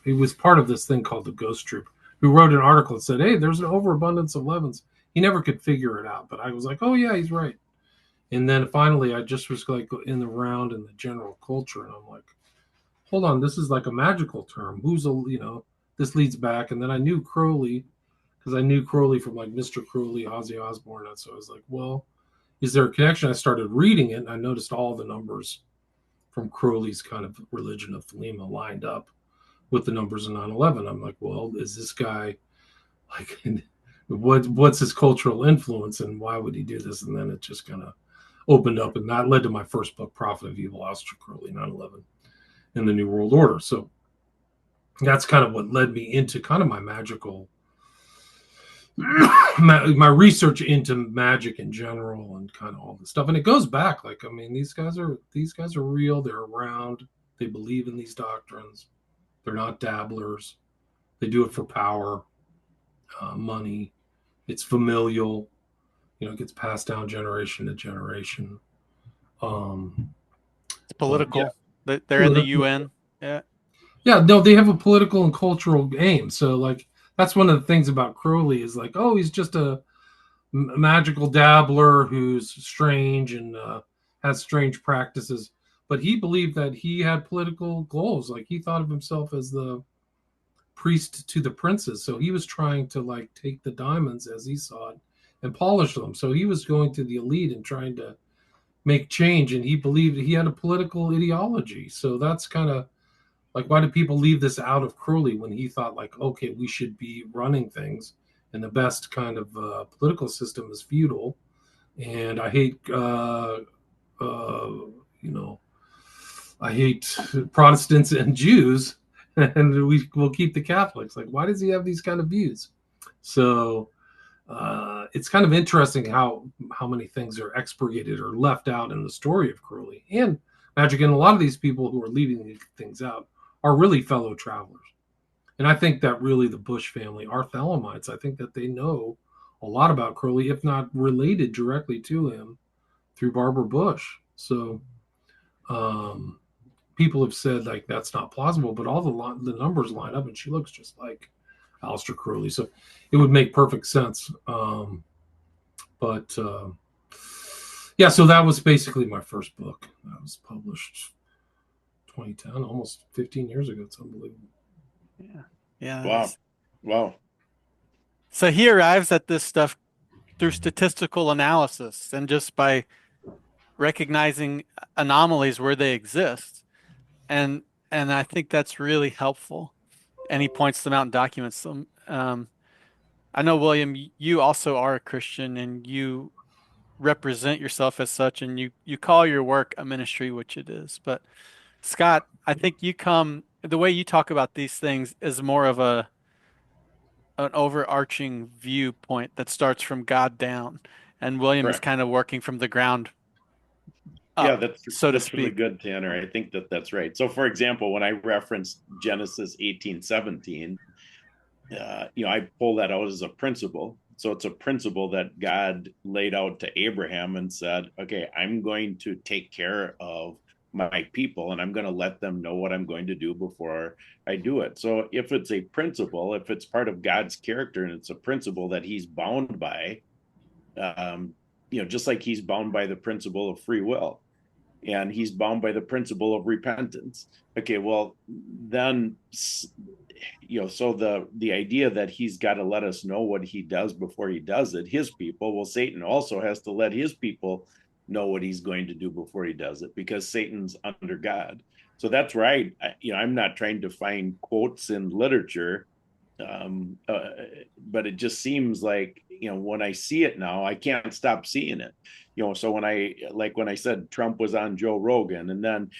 He was part of this thing called the Ghost Troop, who wrote an article that said, hey, there's an overabundance of 11s. He never could figure it out, but I was like, oh yeah, he's right. And then finally, I just was like in the round in the general culture, and I'm like, hold on, this is like a magical term. This leads back. And then I knew Crowley, because I knew Crowley from like Mr. Crowley, Ozzy Osbourne. And so I was like, well, is there a connection? I started reading it, and I noticed all the numbers from Crowley's kind of religion of Thelema lined up with the numbers in 9/11. I'm like, well, is this guy like, what's his cultural influence and why would he do this? And then it just kind of opened up, and that led to my first book, Prophet of Evil, Aleister Crowley, 9/11 in the New World Order. So that's kind of what led me into kind of my magical my research into magic in general and kind of all this stuff, and it goes back. Like, I mean, these guys are real. They're around. They believe in these doctrines. They're not dabblers. They do it for power, money. It's familial. It gets passed down generation to generation. It's But yeah, political. They're in the political. UN. Yeah. Yeah, no, they have a political and cultural aim. So, like, that's one of the things about Crowley is like, oh, he's just a magical dabbler who's strange and has strange practices. But he believed that he had political goals. Like, he thought of himself as the priest to the princes. So he was trying to like take the diamonds as he saw it and polish them. So he was going to the elite and trying to make change. And he believed he had a political ideology. So that's kind of like, why do people leave this out of Crowley when he thought like, okay, we should be running things, and the best kind of political system is feudal, and I hate, you know, I hate Protestants and Jews, and we will keep the Catholics. Like, why does he have these kind of views? So it's kind of interesting how many things are expurgated or left out in the story of Crowley and magic, and a lot of these people who are leaving these things out are really fellow travelers. And I think that really the Bush family are Thelemites. I think that they know a lot about Crowley, if not related directly to him through Barbara Bush. So um, people have said like that's not plausible, but all the numbers line up, and she looks just like Aleister Crowley. So it would make perfect sense. But yeah, so that was basically my first book. That was published 2010, almost 15 years ago. It's unbelievable. Yeah. Yeah. Wow. Wow. So he arrives at this stuff through statistical analysis and just by recognizing anomalies where they exist. And I think that's really helpful. And he points them out and documents them. I know, William, you also are a Christian and you represent yourself as such, and you call your work a ministry, which it is. But Scott, I think the way you talk about these things is more of an overarching viewpoint that starts from God down, and William is Correct. kind of working from the ground Yeah, up, so to that's really speak. good, Tanner. I think that's right. So, for example, when I referenced Genesis 18:17, I pull that out as a principle. So it's a principle that God laid out to Abraham and said, okay, I'm going to take care of my people and I'm going to let them know what I'm going to do before I do it. So if it's a principle, if it's part of God's character and it's a principle that he's bound by, um, just like he's bound by the principle of free will and he's bound by the principle of repentance. Okay, well, then so the idea that he's got to let us know what he does before he does it, his people, well, Satan also has to let his people know what he's going to do before he does it because Satan's under God. So that's right. I'm not trying to find quotes in literature, but it just seems like when I see it now, I can't stop seeing it. So when I said Trump was on Joe Rogan, and then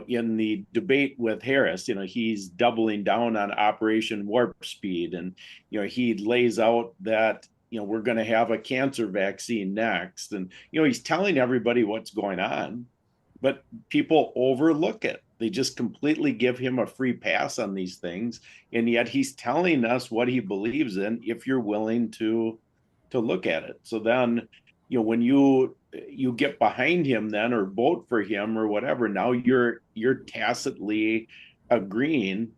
in the debate with Harris, he's doubling down on Operation Warp Speed, and he lays out that we're going to have a cancer vaccine next, and he's telling everybody what's going on, but people overlook it. They just completely give him a free pass on these things, and yet he's telling us what he believes in if you're willing to look at it. So then when you get behind him then or vote for him or whatever, now you're tacitly agreeing,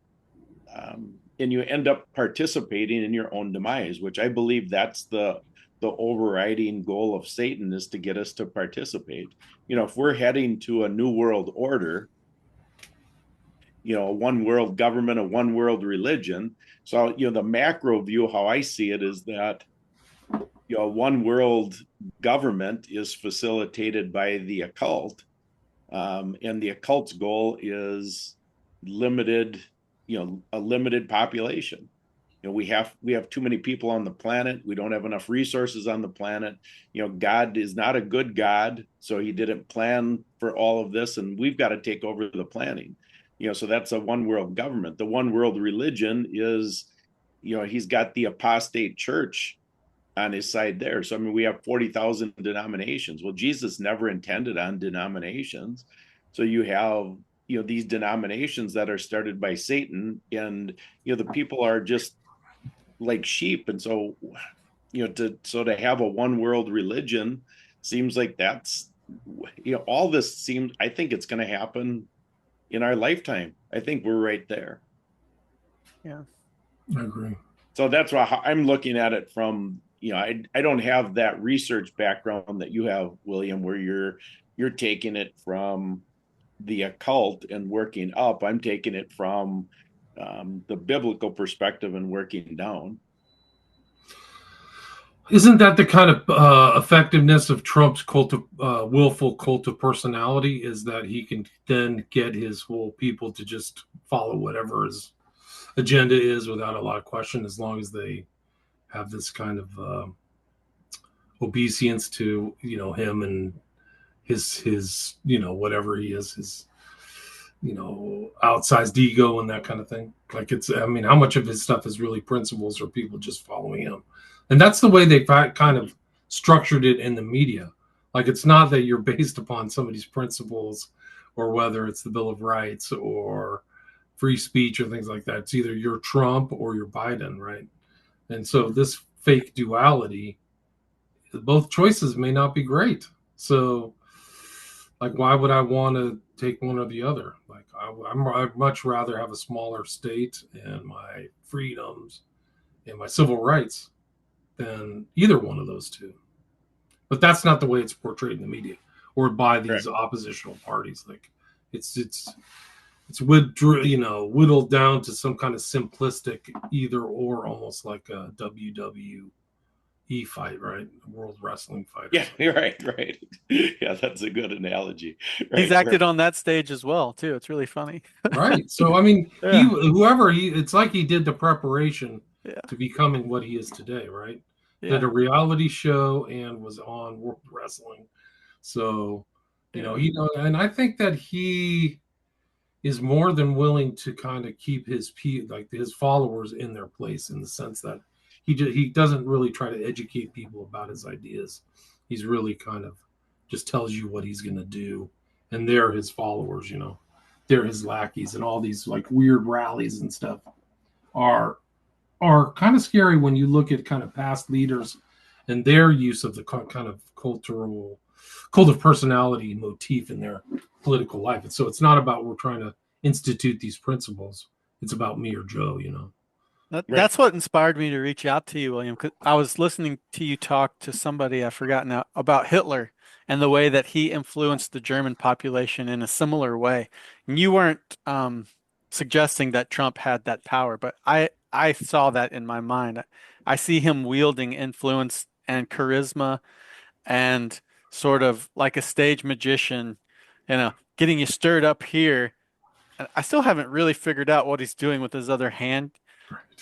and you end up participating in your own demise, which I believe that's the overriding goal of Satan, is to get us to participate. If we're heading to a new world order, a one world government, a one world religion. So, the macro view, how I see it, is that, one world government is facilitated by the occult. And the occult's goal is limited, a limited population. We have too many people on the planet. We don't have enough resources on the planet. God is not a good God, so he didn't plan for all of this, and we've got to take over the planning. So that's a one world government. The one world religion is, he's got the apostate church on his side there. So I mean, we have 40,000 denominations. Well, Jesus never intended on denominations. So you have, these denominations that are started by Satan, and the people are just like sheep. And so, to have a one world religion seems like that's, all this seems, I think it's going to happen in our lifetime. I think we're right there. Yeah. I agree. So that's why I'm looking at it from, I don't have that research background that you have, William, where you're taking it from the occult and working up. I'm taking it from the biblical perspective and working down. Isn't that the kind of effectiveness of Trump's willful cult of personality? Is that he can then get his whole people to just follow whatever his agenda is without a lot of question, as long as they have this kind of obeisance to him and his whatever he is, his outsized ego and that kind of thing. Like, I mean, how much of his stuff is really principles or people just following him? And that's the way they kind of structured it in the media. Like, it's not that you're based upon somebody's principles, or whether it's the Bill of Rights or free speech or things like that. It's either you're Trump or you're Biden, right? And so this fake duality, both choices may not be great. So, like, why would I want to take one or the other? Like, I'd much rather have a smaller state and my freedoms and my civil rights than either one of those two. But that's not the way it's portrayed in the media or by these oppositional parties. Like, it's whittled down to some kind of simplistic either or, almost like a WWE fight, right? A World Wrestling fight. Yeah, you're right. Yeah, that's a good analogy. Right, He's acted on that stage as well, too. It's really funny. Right. So, I mean, Yeah. it's like he did the preparation to becoming what he is today, right? Yeah. Did a reality show and was on World Wrestling. So, and I think that he is more than willing to kind of keep his followers in their place, in the sense that he doesn't really try to educate people about his ideas. He's really kind of just tells you what he's going to do, and they're his followers. They're his lackeys, and all these like weird rallies and stuff are kind of scary when you look at kind of past leaders and their use of the kind of cult of personality motif in their political life. And so it's not about we're trying to institute these principles. It's about me or Joe, That's what inspired me to reach out to you, William, because I was listening to you talk to somebody, I've forgotten now, about Hitler and the way that he influenced the German population in a similar way. And you weren't suggesting that Trump had that power, but I saw that in my mind. I see him wielding influence and charisma and sort of like a stage magician, getting you stirred up here. I still haven't really figured out what he's doing with his other hand,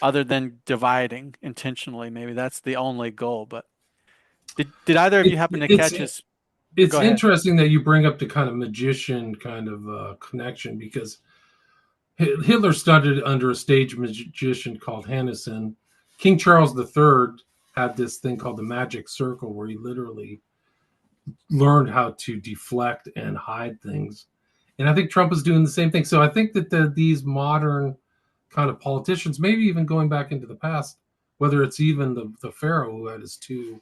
other than dividing intentionally. Maybe that's the only goal. But did either of you happen to catch his? It's interesting that you bring up the kind of magician kind of connection, because Hitler studied under a stage magician called Hannesen. King Charles III had this thing called the magic circle, where he literally learned how to deflect and hide things. And I think Trump is doing the same thing. So I think that these modern kind of politicians, maybe even going back into the past, whether it's even the Pharaoh who had his two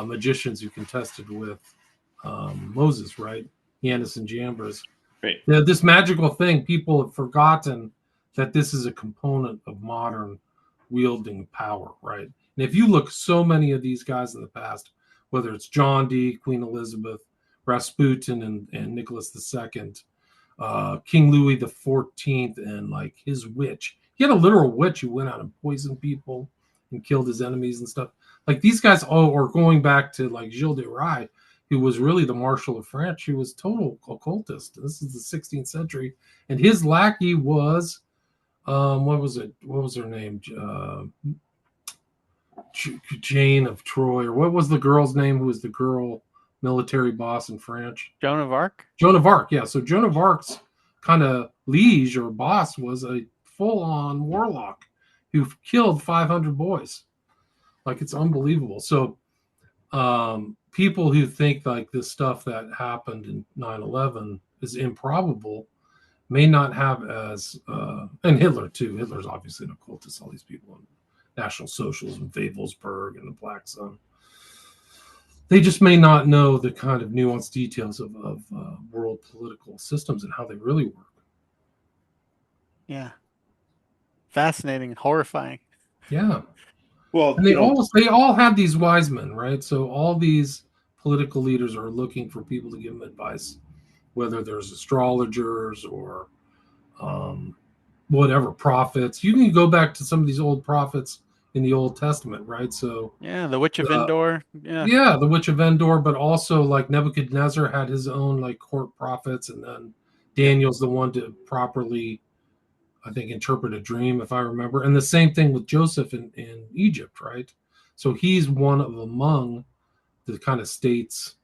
magicians who contested with Moses, right? Yanis and Jambres. Right. This magical thing, people have forgotten that this is a component of modern wielding power, right? And if you look, so many of these guys in the past, whether it's John D., Queen Elizabeth, Rasputin, and Nicholas II, King Louis XIV, and like his witch. He had a literal witch who went out and poisoned people and killed his enemies and stuff. Like, these guys all are going back to like Gilles de Rais, who was really the Marshal of France. He was total occultist. This is the 16th century. And his lackey was, what was it? What was her name? Jane of Troy, or what was the girl's name who was the girl military boss in France? Joan of Arc? Joan of Arc, yeah. So Joan of Arc's kind of liege or boss was a full-on warlock who killed 500 boys. Like, it's unbelievable. So people who think like this stuff that happened in 9/11 is improbable may not have as and Hitler too. Hitler's obviously an occultist. All these people in National Socialism, Wavelsberg, and the Black Sun. They just may not know the kind of nuanced details of world political systems and how they really work. Yeah. Fascinating and horrifying. Yeah. Well, And they all have these wise men, right? So all these political leaders are looking for people to give them advice, whether there's astrologers or whatever, prophets. You can go back to some of these old prophets in the Old Testament, right? So Yeah, the Witch of Endor. Yeah. yeah, the Witch of Endor, but also like Nebuchadnezzar had his own like court prophets, and then Daniel's the one to properly, I think, interpret a dream, if I remember. And the same thing with Joseph in Egypt, right? So he's one of among the kind of states,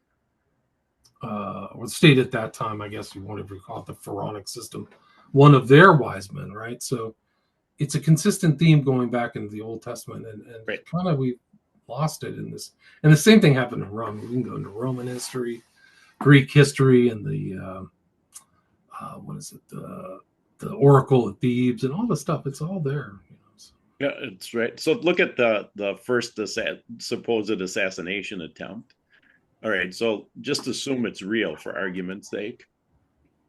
or the state at that time, I guess you want to call it the pharaonic system, one of their wise men, right? So it's a consistent theme going back into the Old Testament, and right. kind of we lost it in this. And the same thing happened in Rome. We can go into Roman history, Greek history, and the what is it, the Oracle of Thebes, and all the stuff. It's all there. You know, so. Yeah, it's right. So look at the first supposed assassination attempt. All right, so just assume it's real for argument's sake.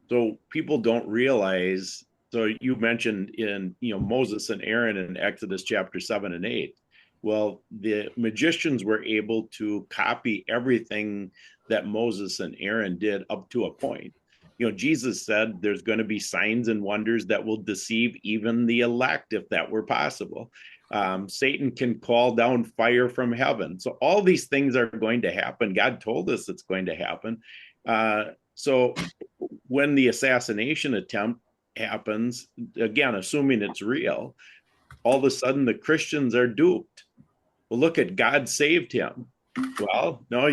So people don't realize. So you mentioned in Moses and Aaron in Exodus chapter 7 and 8. Well, the magicians were able to copy everything that Moses and Aaron did up to a point. Jesus said there's going to be signs and wonders that will deceive even the elect, if that were possible. Satan can call down fire from heaven. So all these things are going to happen. God told us it's going to happen. So when the assassination attempt happens, again, assuming it's real, all of a sudden the Christians are duped. Well, look at God saved him. Well, no,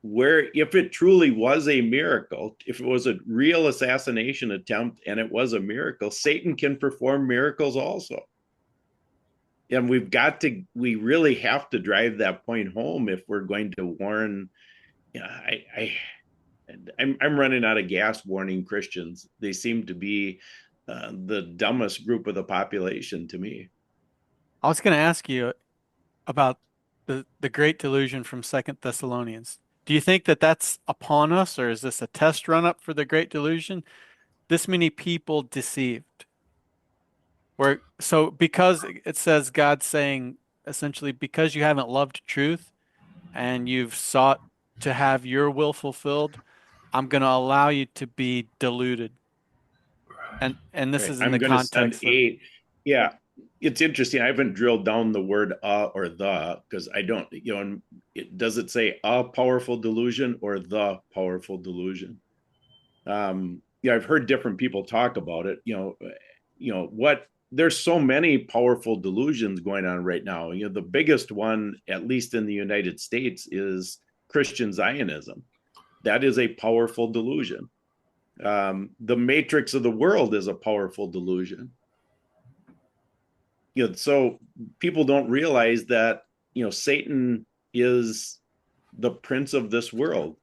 if it truly was a miracle, if it was a real assassination attempt and it was a miracle, Satan can perform miracles also. And we really have to drive that point home if we're going to warn. I'm running out of gas warning Christians. They seem to be the dumbest group of the population to me. I was going to ask you about the great delusion from Second Thessalonians. Do you think that that's upon us, or is this a test run up for the great delusion? This many people deceived. Because it says God saying essentially, because you haven't loved truth and you've sought to have your will fulfilled, I'm going to allow you to be deluded. And this right. is in I'm the going to send context of 8. Yeah. It's interesting. I haven't drilled down the word or the, because I don't, does it say a powerful delusion or the powerful delusion? I've heard different people talk about it. There's so many powerful delusions going on right now. The biggest one, at least in the United States, is Christian Zionism. That is a powerful delusion. The matrix of the world is a powerful delusion. So people don't realize that, Satan is the prince of this world.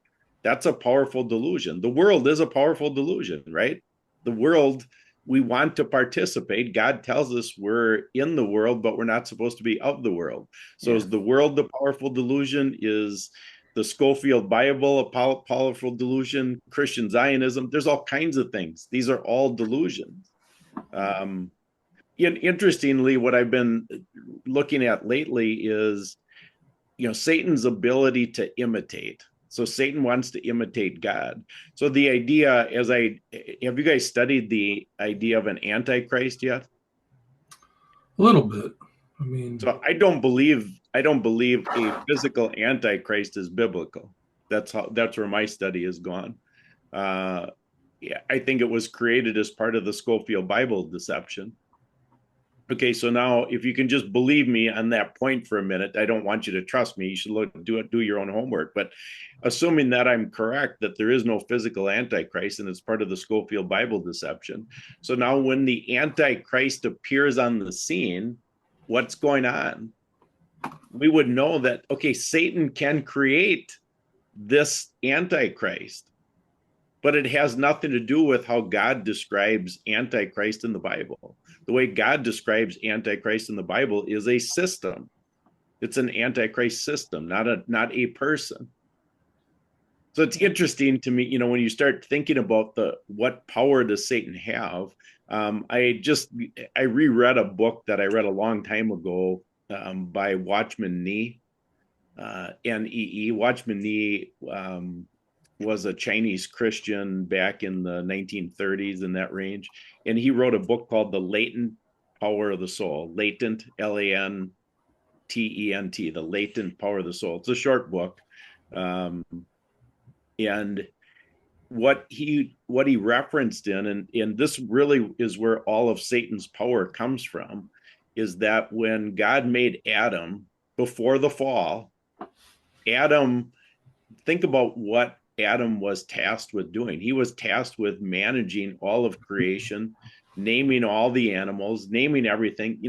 That's a powerful delusion. The world is a powerful delusion, right? The world, we want to participate. God tells us we're in the world, but we're not supposed to be of the world. So is the world the powerful delusion? Is the Schofield Bible a powerful delusion? Christian Zionism? There's all kinds of things. These are all delusions. Interestingly, what I've been looking at lately is, Satan's ability to imitate. So Satan wants to imitate God. So the idea, have you guys studied the idea of an antichrist yet? A little bit. I mean, so I don't believe a physical antichrist is biblical. That's where my study has gone. I think it was created as part of the Schofield Bible deception. Okay, so now if you can just believe me on that point for a minute, I don't want you to trust me. You should do your own homework. But assuming that I'm correct, that there is no physical antichrist and it's part of the Schofield Bible deception. So now when the antichrist appears on the scene, what's going on? we would know that, okay, Satan can create this Antichrist, but it has nothing to do with how God describes Antichrist in the Bible. The way God describes Antichrist in the Bible is a system. It's an Antichrist system, not a person. So it's interesting to me, when you start thinking about what power does Satan have. I reread a book that I read a long time ago by Watchman Nee, Nee. Watchman Nee was a Chinese Christian back in the 1930s, in that range, and he wrote a book called The Latent Power of the Soul. Latent, Latent, The Latent Power of the Soul. It's a short book. And what he referenced and this really is where all of Satan's power comes from, is that when God made Adam before the fall, think about what Adam was tasked with doing. He was tasked with managing all of creation, naming all the animals, naming everything.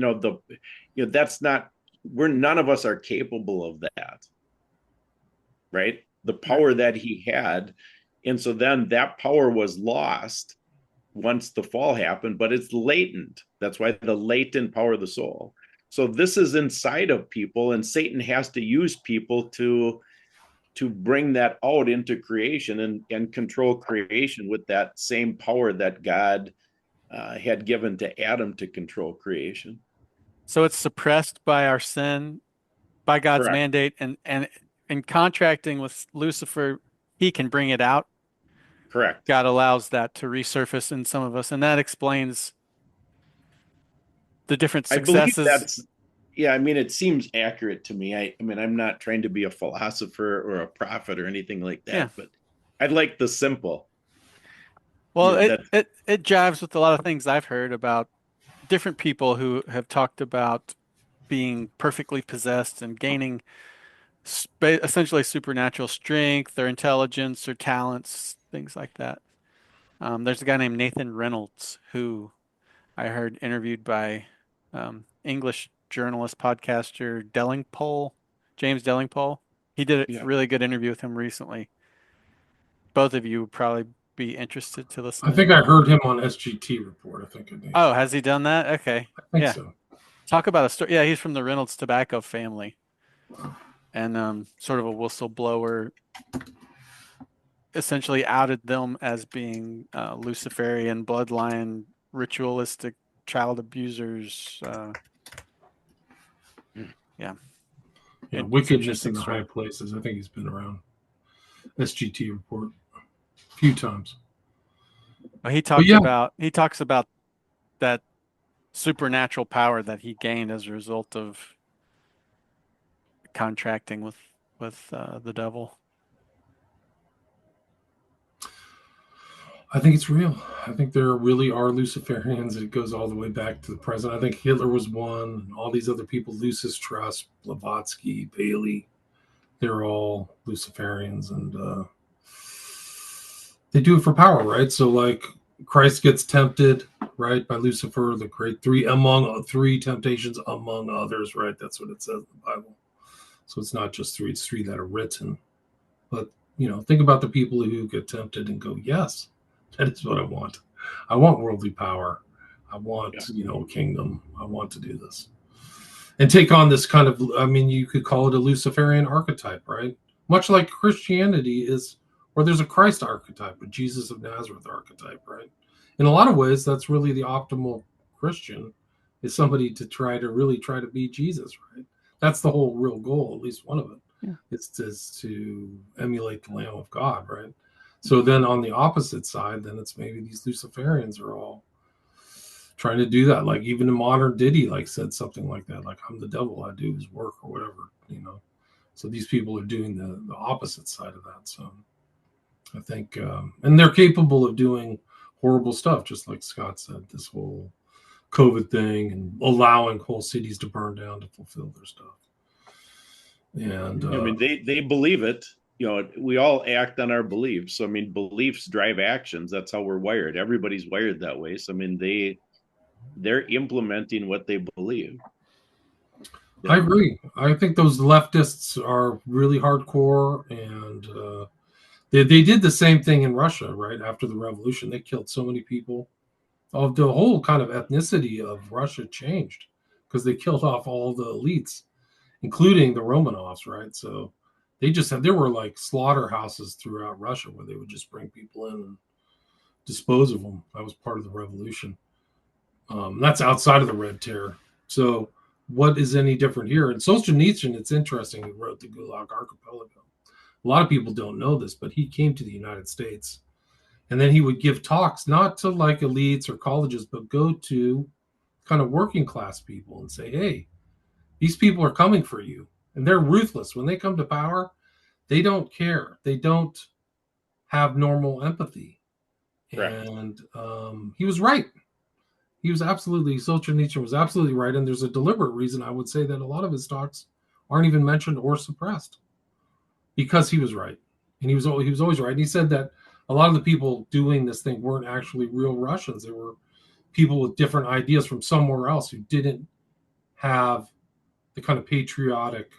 That's not, none of us are capable of that, right? The power that he had. And so then that power was lost once the fall happened, but it's latent. That's why the latent power of the soul. So this is inside of people, and Satan has to use people to bring that out into creation and control creation with that same power that God had given to Adam to control creation. So it's suppressed by our sin, by God's Correct. mandate, and in contracting with Lucifer, he can bring it out. Correct. God allows that to resurface in some of us, and that explains the different I believe successes. that's, yeah, I mean, it seems accurate to me. I mean, I'm not trying to be a philosopher or a prophet or anything like that, Yeah. but I'd like the simple. Well, That's it jives with a lot of things I've heard about different people who have talked about being perfectly possessed and gaining essentially supernatural strength or intelligence or talents, things like that. There's a guy named Nathan Reynolds who I heard interviewed by English journalist podcaster Dellingpole, James Dellingpole. He did a yeah. really good interview with him recently. Both of you would probably be interested to listen I to think him. I heard him on SGT report. I think it is. Oh, has he done that? Okay. I think Yeah. so. Talk about a story. Yeah, he's from the Reynolds tobacco family and sort of a whistleblower, essentially outed them as being Luciferian bloodline, ritualistic child abusers. Yeah, Yeah, it's an wickedness in interesting the high story. places. I think he's been around SGT report a few times. But But yeah, he talks about that supernatural power that he gained as a result of contracting with the devil. I think it's real. I think there really are Luciferians. It goes all the way back to the present. I think Hitler was one, and all these other people, Lucis Trust, Blavatsky, Bailey, they're all Luciferians, and they do it for power, right? So, like, Christ gets tempted, right, by Lucifer, the great three temptations among others, right? That's what it says in the Bible. So it's not just three; it's three that are written. But think about the people who get tempted and go, "Yes, that is what I want. I want worldly power. I want, a kingdom. I want to do this." And take on this kind of, I mean, you could call it a Luciferian archetype, right? Much like Christianity is, or there's a Christ archetype, a Jesus of Nazareth archetype, right? In a lot of ways, that's really the optimal Christian, is somebody to really try to be Jesus, right? That's the whole real goal, at least one of it. Yeah. Is to emulate the Lamb of God, right? So then on the opposite side, then it's maybe these Luciferians are all trying to do that. Like even a modern Diddy said something like that, like I'm the devil, I do his work or whatever. So these people are doing the opposite side of that. So I think and they're capable of doing horrible stuff, just like Scott said, this whole COVID thing and allowing whole cities to burn down to fulfill their stuff. And I mean, they believe it. We all act on our beliefs. So I mean, beliefs drive actions. That's how we're wired. Everybody's wired that way. So I mean, they're implementing what they believe. I agree. I think those leftists are really hardcore, and they did the same thing in Russia right after the revolution. They killed so many people. The whole kind of ethnicity of Russia changed because they killed off all the elites, including the Romanovs, right? So there were like slaughterhouses throughout Russia where they would just bring people in and dispose of them. That was part of the revolution. That's outside of the Red Terror. So what is any different here? And Solzhenitsyn, it's interesting, he wrote the Gulag Archipelago. A lot of people don't know this, but he came to the United States. And then he would give talks, not to like elites or colleges, but go to kind of working class people and say, hey, these people are coming for you. And they're ruthless. When they come to power, they don't care. They don't have normal empathy. Correct. And he was right. Solzhenitsyn was absolutely right. And there's a deliberate reason I would say that a lot of his talks aren't even mentioned or suppressed because he was right. And he was always right. And he said that a lot of the people doing this thing weren't actually real Russians. They were people with different ideas from somewhere else who didn't have the kind of patriotic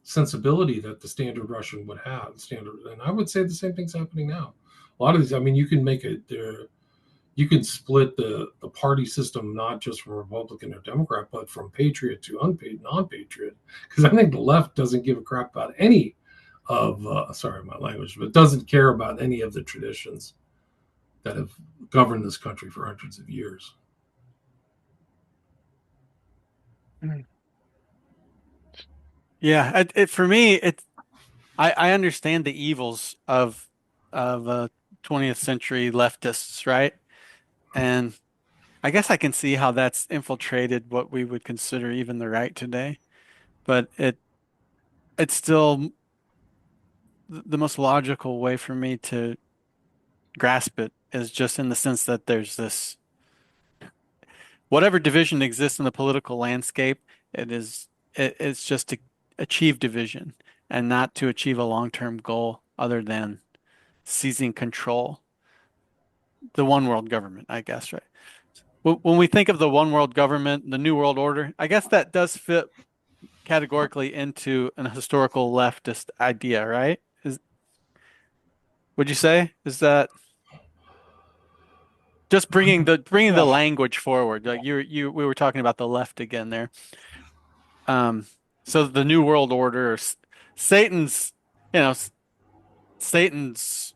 sensibility that the standard Russian would have. And I would say the same thing's happening now. A lot of these, I mean, you can make it there. You can split the party system not just from Republican or Democrat, but from patriot to unpaid non-patriot. Because I think the left doesn't give a crap about any of sorry my language, but doesn't care about any of the traditions that have governed this country for hundreds of years. Yeah, for me, I understand the evils of 20th century leftists, right? And I guess I can see how that's infiltrated what we would consider even the right today. But it's still the most logical way for me to grasp it is just in the sense that there's this whatever division exists in the political landscape, it's just to achieve division and not to achieve a long-term goal other than seizing control. The one world government, I guess, right? When we think of the one world government, the new world order, I guess that does fit categorically into an historical leftist idea, right? Would you say is that just bringing the Well, language forward? Like we were talking about the left again there. Um, so the New World Order, Satan's, you know, Satan's.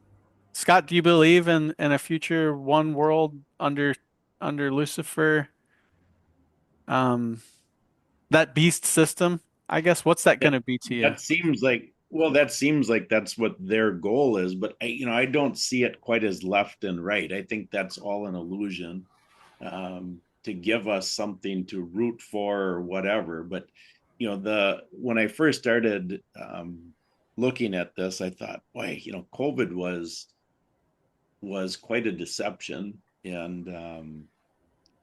Scott, do you believe in a future one world under Lucifer? Um, that beast system, I guess. What's that that going to be to you? that seems like that seems like that's what their goal is, but I don't see it quite as left and right. I think that's all an illusion, to give us something to root for or whatever. But the when I first started looking at this, I thought, boy, COVID was quite a deception. And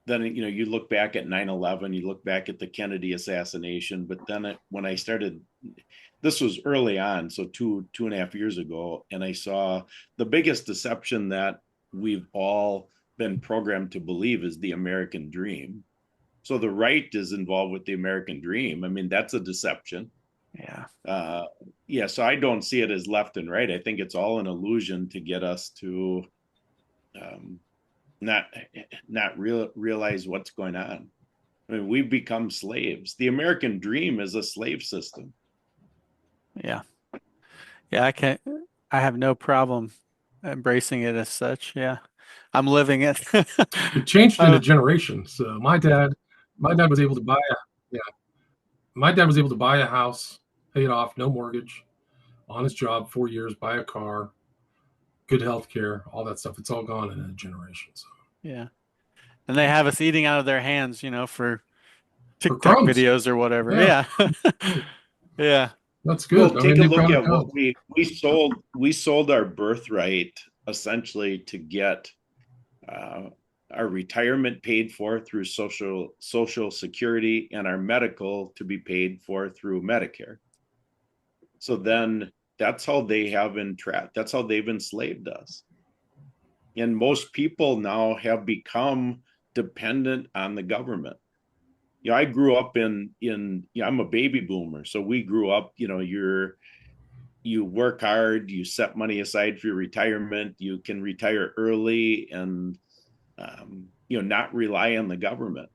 then you look back at 9/11, you look back at the Kennedy assassination, but then when I started, this was early on, so 2.5 years ago, and I saw the biggest deception that we've all been programmed to believe is the American dream. So the right is involved with the American dream. I mean, that's a deception. Yeah. Yeah, so I don't see it as left and right. I think it's all an illusion to get us to um, not realize what's going on. I mean, we've become slaves. The American dream is a slave system. Yeah. Yeah, I have no problem embracing it as such. Yeah. I'm living it. It changed in a Uh, generation. So my dad was able to buy a yeah, my dad was able to buy a house, pay it off, no mortgage, on his job, 4 years, buy a car, good health care, all that stuff. It's all gone in a generation. So yeah. And they have us eating out of their hands, for for TikTok crumbs, videos or whatever. yeah, Yeah. Yeah. that's good. Well, I take mean, a they've look got it at down. what we sold our birthright essentially to get uh, our retirement paid for through social security and our medical to be paid for through Medicare. So then that's how they have entrapped. That's how they've enslaved us. And most people now have become dependent on the government. I grew up I'm a baby boomer. So we grew up, you work hard, you set money aside for your retirement, you can retire early and, not rely on the government.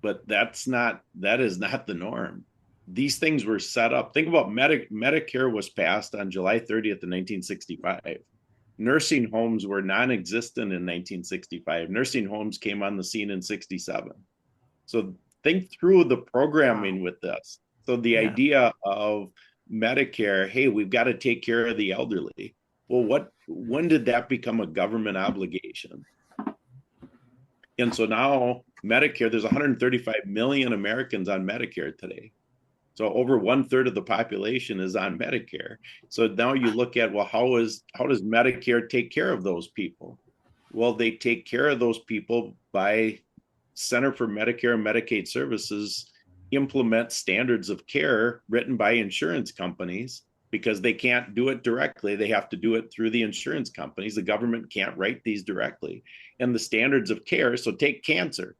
But that is not the norm. These things were set up. Think about Medicare was passed on July 30th of 1965. Nursing homes were non-existent in 1965. Nursing homes came on the scene in 67. So think through the programming with this. So the idea of Medicare, hey, we've got to take care of the elderly. Well, when did that become a government obligation? And so now Medicare, there's 135 million Americans on Medicare today. So over 1/3 of the population is on Medicare. So now you look at, well, how does Medicare take care of those people? Well, they take care of those people by Center for Medicare and Medicaid Services implement standards of care written by insurance companies because they can't do it directly. They have to do it through the insurance companies. The government can't write these directly. And the standards of care, so take cancer.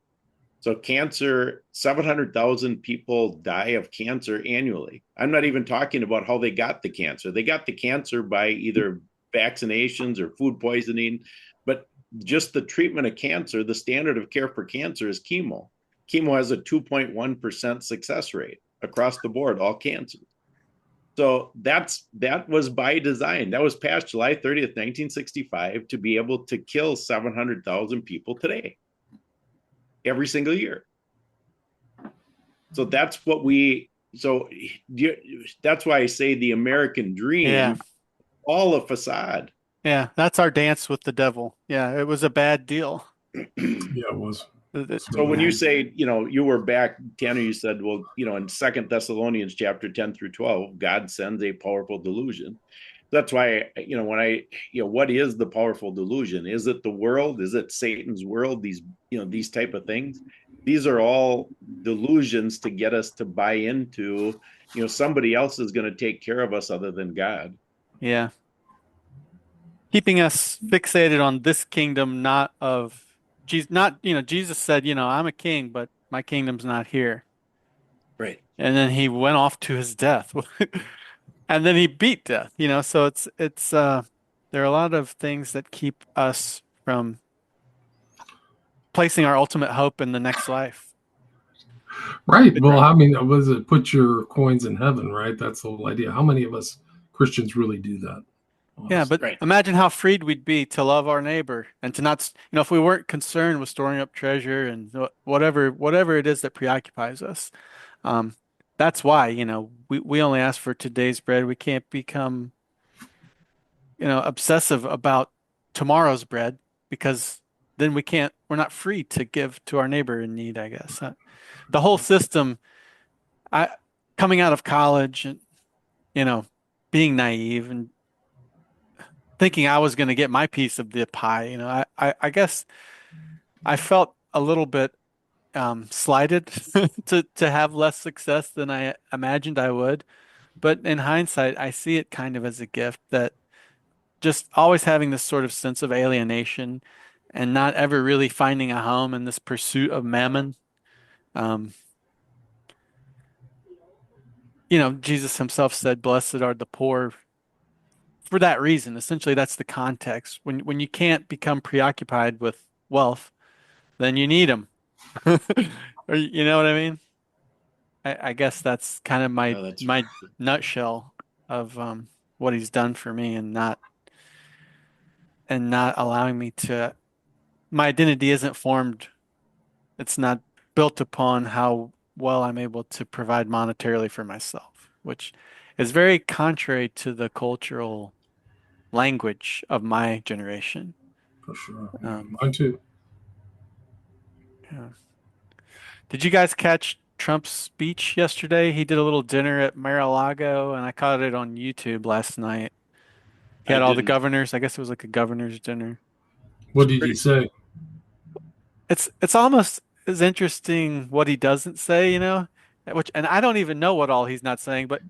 So cancer, 700,000 people die of cancer annually. I'm not even talking about how they got the cancer. They got the cancer by either vaccinations or food poisoning, but just the treatment of cancer, the standard of care for cancer is chemo. Chemo has a 2.1% success rate across the board, all cancers. So that was by design. That was passed July 30th, 1965 to be able to kill 700,000 people today, every single year. So that's why I say the American dream, all a facade. Yeah, that's our dance with the devil. Yeah, it was a bad deal. Yeah, it was. So when you say, you were back, Tanner, you said, well, in 2 Thessalonians chapter 10 through 12, God sends a powerful delusion. That's why, what is the powerful delusion? Is it the world? Is it Satan's world? These type of things. These are all delusions to get us to buy into, somebody else is going to take care of us other than God. Yeah. Keeping us fixated on this kingdom, not of Jesus, Jesus said, I'm a king, but my kingdom's not here. Right. And then he went off to his death. And then he beat death, so there are a lot of things that keep us from placing our ultimate hope in the next life. Right. Well, I mean, was it put your coins in heaven, right? That's the whole idea. How many of us Christians really do that? Honestly? Yeah, but imagine how freed we'd be to love our neighbor and to not, if we weren't concerned with storing up treasure and whatever it is that preoccupies us. That's why, we only ask for today's bread. We can't become, obsessive about tomorrow's bread because then we're not free to give to our neighbor in need, I guess. The whole system, coming out of college and, being naive and thinking I was going to get my piece of the pie, I guess I felt a little bit slighted to have less success than I imagined I would. But in hindsight, I see it kind of as a gift that just always having this sort of sense of alienation and not ever really finding a home in this pursuit of mammon. Jesus himself said, "Blessed are the poor." For that reason, essentially, that's the context. When you can't become preoccupied with wealth, then you need them. Or you know what I mean? I guess that's kind of my nutshell of what he's done for me and not allowing me to. My identity isn't formed. It's not built upon how well I'm able to provide monetarily for myself, which is very contrary to the cultural language of my generation. For sure. Mine too. Yeah. Did you guys catch Trump's speech yesterday? He did a little dinner at Mar-a-Lago, and I caught it on YouTube last night. He had all the governors. I guess it was like a governor's dinner. What did he say? It's almost as interesting what he doesn't say, and I don't even know what all he's not saying, but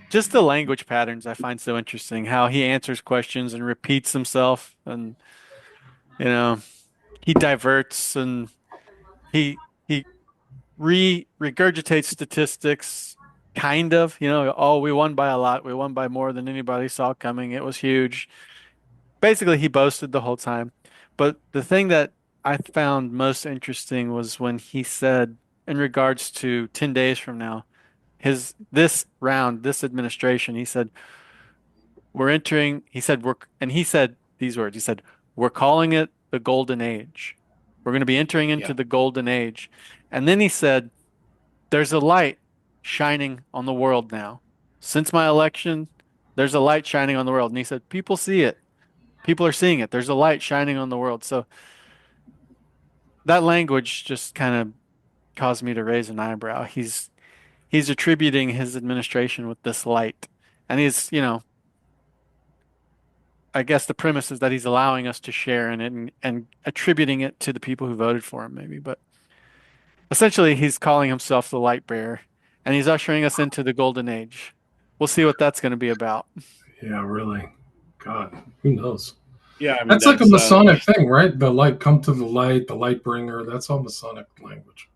just the language patterns I find so interesting. How he answers questions and repeats himself, and he diverts and he regurgitate statistics, kind of, oh, we won by a lot. We won by more than anybody saw coming. It was huge. Basically, he boasted the whole time. But the thing that I found most interesting was when he said, in regards to 10 days from now, this round, this administration, he said, we're entering, he said these words, he said, we're calling it the golden age. We're going to be entering into Yeah. the golden age. And then he said, there's a light shining on the world now. Since my election, there's a light shining on the world. And he said, people see it. People are seeing it. There's a light shining on the world. So that language just kind of caused me to raise an eyebrow. He's attributing his administration with this light. And I guess the premise is that he's allowing us to share in it and attributing it to the people who voted for him, maybe. But essentially, he's calling himself the light bearer, and he's ushering us into the golden age. We'll see what that's going to be about. Yeah, really. God, who knows? Yeah, I mean That's like a Masonic thing, right? The light, come to the light bringer. That's all Masonic language.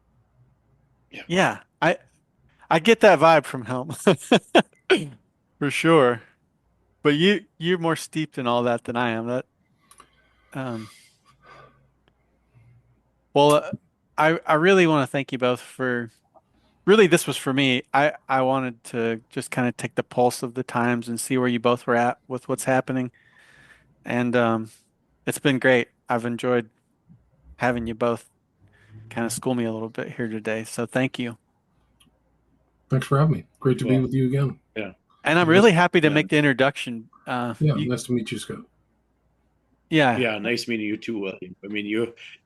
Yeah, I get that vibe from him for sure. But you're more steeped in all that than I am. Um, well, I really want to thank you both for really this was for me. I wanted to just kind of take the pulse of the times and see where you both were at with what's happening. And it's been great. I've enjoyed having you both kind of school me a little bit here today. So thank you. Thanks for having me. Great to be with you again. Yeah. And I'm really happy to make the introduction. Nice to meet you, Scott. Yeah. Yeah, nice meeting you too, William. I mean,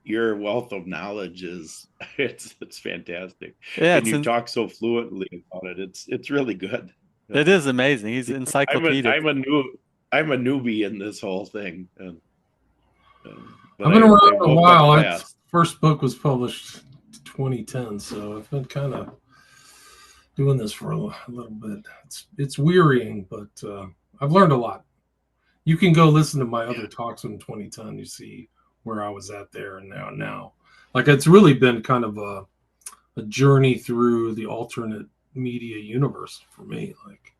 your wealth of knowledge is it's fantastic. Yeah, And you talk so fluently about it. It's really good. It is amazing. He's encyclopedic. I'm a newbie in this whole thing. But I've been around a while. First book was published 2010, so I've been kind of doing this for a little bit. It's wearying, but I've learned a lot. You can go listen to my other talks in 2010. You see where I was at there and now. Like, it's really been kind of a journey through the alternate media universe for me. Like,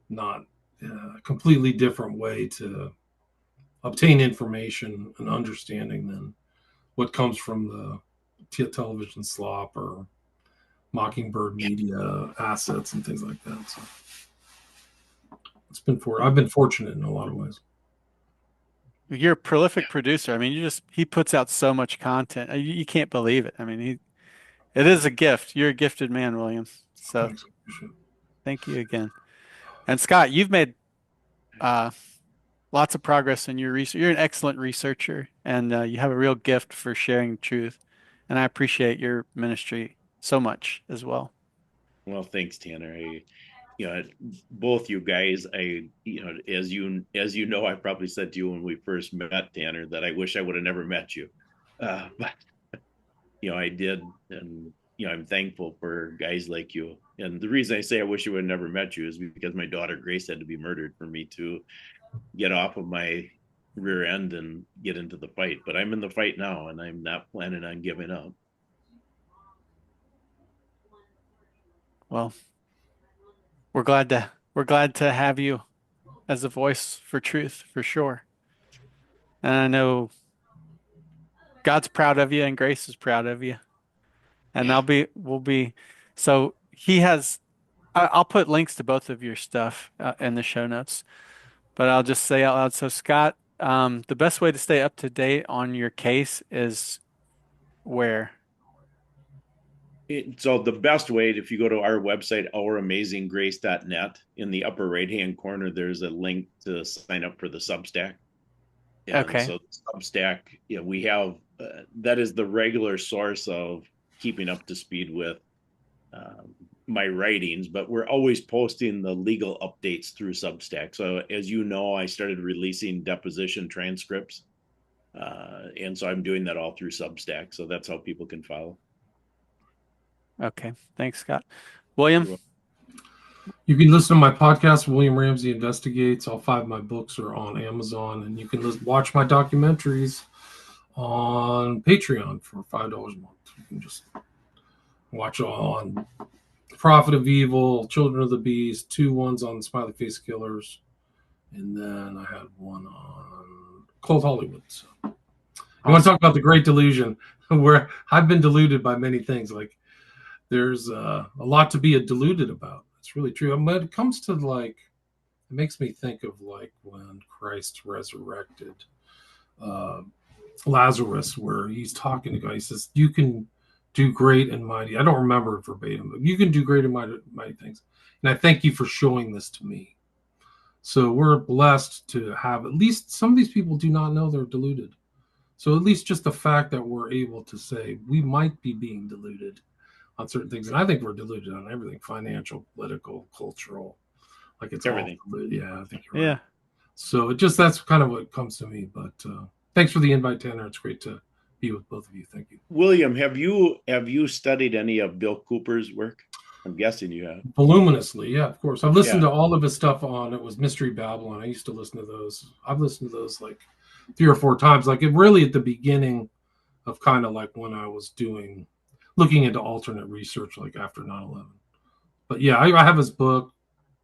not a completely different way to obtain information and understanding than what comes from the television slop or Mockingbird media assets and things like that. So I've been fortunate in a lot of ways. You're a prolific producer. I mean, he puts out so much content. You can't believe it. I mean, it is a gift. You're a gifted man, William. So Thanks. Thank you again. And Scott, you've made lots of progress in your research. You're an excellent researcher, and you have a real gift for sharing truth. And I appreciate your ministry so much as well. Well, thanks, Tanner. Both you guys, as you know, I probably said to you when we first met, Tanner, that I wish I would have never met you. But I did, and I'm thankful for guys like you. And the reason I say I wish I would have never met you is because my daughter Grace had to be murdered for me to get off of my rear end and get into the fight. But I'm in the fight now, and I'm not planning on giving up. Well, we're glad to have you as a voice for truth, for sure. And I know God's proud of you and Grace is proud of you. And so I'll put links to both of your stuff in the show notes, but I'll just say out loud. So Scott, the best way to stay up to date on your case is where? So the best way, if you go to our website, ouramazinggrace.net, in the upper right-hand corner, there's a link to sign up for the Substack. And okay. So the Substack, we have, that is the regular source of keeping up to speed with my writings, but we're always posting the legal updates through Substack. So as you know, I started releasing deposition transcripts. And so I'm doing that all through Substack. So that's how people can follow. Okay. Thanks, Scott. William? You can listen to my podcast, William Ramsey Investigates. All 5 of my books are on Amazon, and you can watch my documentaries on Patreon for $5 a month. You can just Watch on Prophet of Evil, Children of the Beast, 2 ones on Smiley Face Killers, and then I had one on Cold Hollywood. So you want to talk about the Great Delusion, where I've been deluded by many things. Like there's a lot to be deluded about. It's really true. And when it comes to like, it makes me think of like when Christ resurrected Lazarus, where he's talking to God. He says, "You can do great and mighty." I don't remember it verbatim, but you can do great and mighty things. And I thank you for showing this to me. So we're blessed to have, at least some of these people do not know they're deluded. So at least just the fact that we're able to say we might be being deluded on certain things. And I think we're deluded on everything: financial, political, cultural. Like it's everything. All deluded. Yeah, I think you're right. Yeah. So that's kind of what comes to me. But thanks for the invite, Tanner. It's great to be with both of you. Thank you. William, have you studied any of Bill Cooper's work? I'm guessing you have. Voluminously, yeah, of course. I've listened to all of his stuff on, it was Mystery Babylon. I used to listen to those. I've listened to those like 3 or 4 times. Like it really at the beginning of kind of like when I was looking into alternate research, like after 9/11. But yeah, I have his book,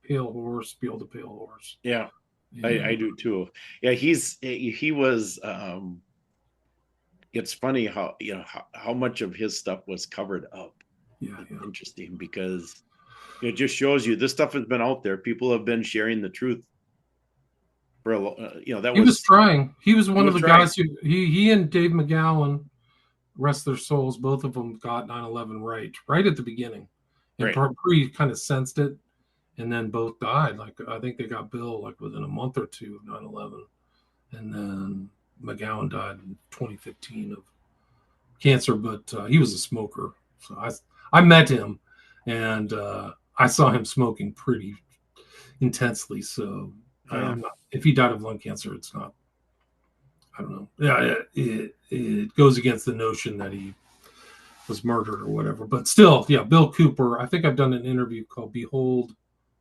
Pale Horse, Behold the Pale Horse. Yeah, I do too. Yeah, he was. It's funny how how much of his stuff was covered up. Yeah. Interesting, because it just shows you this stuff has been out there. People have been sharing the truth for that he was trying. He was one of the guys who he and Dave McGowan, rest their souls, both of them got 9/11 right at the beginning, and Pre kind of sensed it, and then both died. Like I think they got Bill like within a month or two of 9/11, and then McGowan died in 2015 of cancer, but he was a smoker. So I met him, and I saw him smoking pretty intensely. So if he died of lung cancer, it's not. I don't know. Yeah, it goes against the notion that he was murdered or whatever. But still, yeah, Bill Cooper. I think I've done an interview called "Behold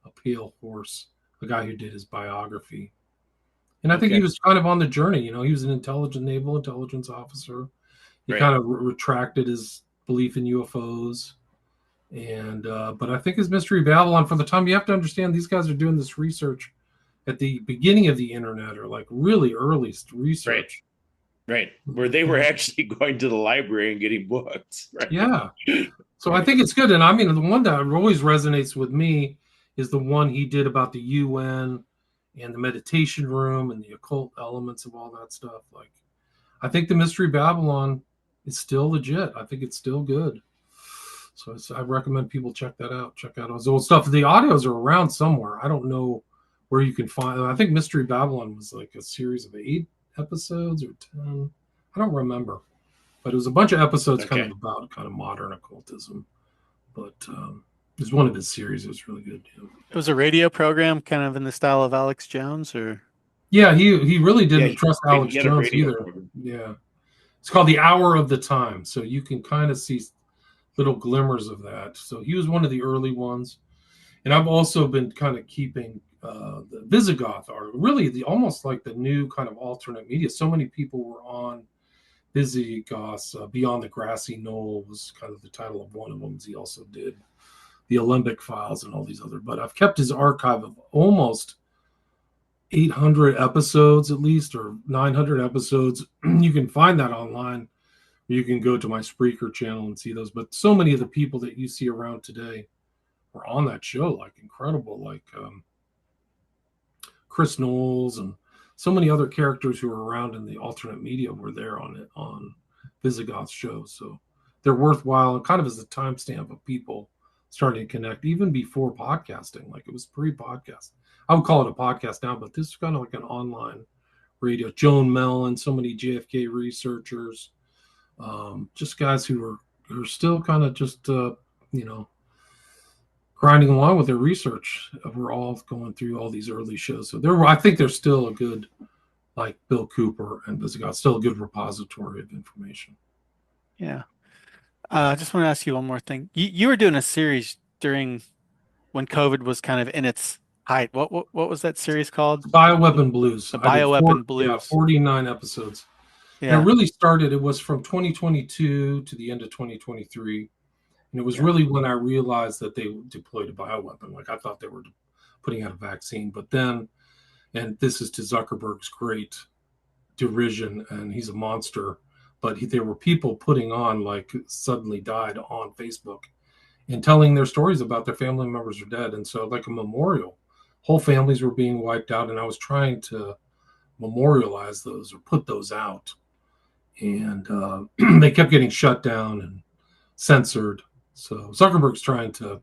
a Pale Horse," the guy who did his biography. And I think he was kind of on the journey. He was an naval intelligence officer. He kind of retracted his belief in UFOs. And but I think his Mystery Babylon, for the time, you have to understand these guys are doing this research at the beginning of the internet, or like really early research. Right. Where they were actually going to the library and getting books. Right? Yeah. So I think it's good. And I mean, the one that always resonates with me is the one he did about the UN and the meditation room and the occult elements of all that stuff. Like, I think the Mystery Babylon is still legit. I think it's still good. So I recommend people check that out. Check out his old stuff. The audios are around somewhere. I don't know where you can find them. I think Mystery Babylon was like a series of 8 episodes or 10. I don't remember. But it was a bunch of episodes kind of about kind of modern occultism. But it was one of his series. It was really good. Yeah. It was a radio program kind of in the style of Alex Jones, or? Yeah, he really didn't trust Alex Jones either. Program. Yeah. It's called The Hour of the Time. So you can kind of see little glimmers of that. So he was one of the early ones. And I've also been kind of keeping the Visigoth art, really almost like the new kind of alternate media. So many people were on Visigoths. Beyond the Grassy Knoll was kind of the title of one of them. He also did the Alembic Files and all these other. But I've kept his archive of almost 800 episodes at least, or 900 episodes. You can find that online. You can go to my Spreaker channel and see those. But so many of the people that you see around today were on that show, like incredible, like Chris Knowles and so many other characters who were around in the alternate media were there on Visigoth's show. So they're worthwhile, and kind of as a timestamp of people starting to connect even before podcasting. Like it was pre-podcast. I would call it a podcast now, but this is kind of like an online radio. Joan Mellon, so many JFK researchers, just guys who are still kind of just grinding along with their research. We're all going through all these early shows, so I think there's still a good, like Bill Cooper and Visigoth, still a good repository of information. Yeah. I just want to ask you one more thing. You were doing a series during when COVID was kind of in its height. What was that series called? Bioweapon Blues. The Bioweapon Blues. Yeah, 49 episodes. Yeah. And it really started, it was from 2022 to the end of 2023. And it was really when I realized that they deployed a bioweapon. Like I thought they were putting out a vaccine, but then, and this is to Zuckerberg's great derision, and he's a monster, but there were people putting on like suddenly died on Facebook and telling their stories about their family members are dead. And so like a memorial, whole families were being wiped out. And I was trying to memorialize those or put those out. And they kept getting shut down and censored. So Zuckerberg's trying to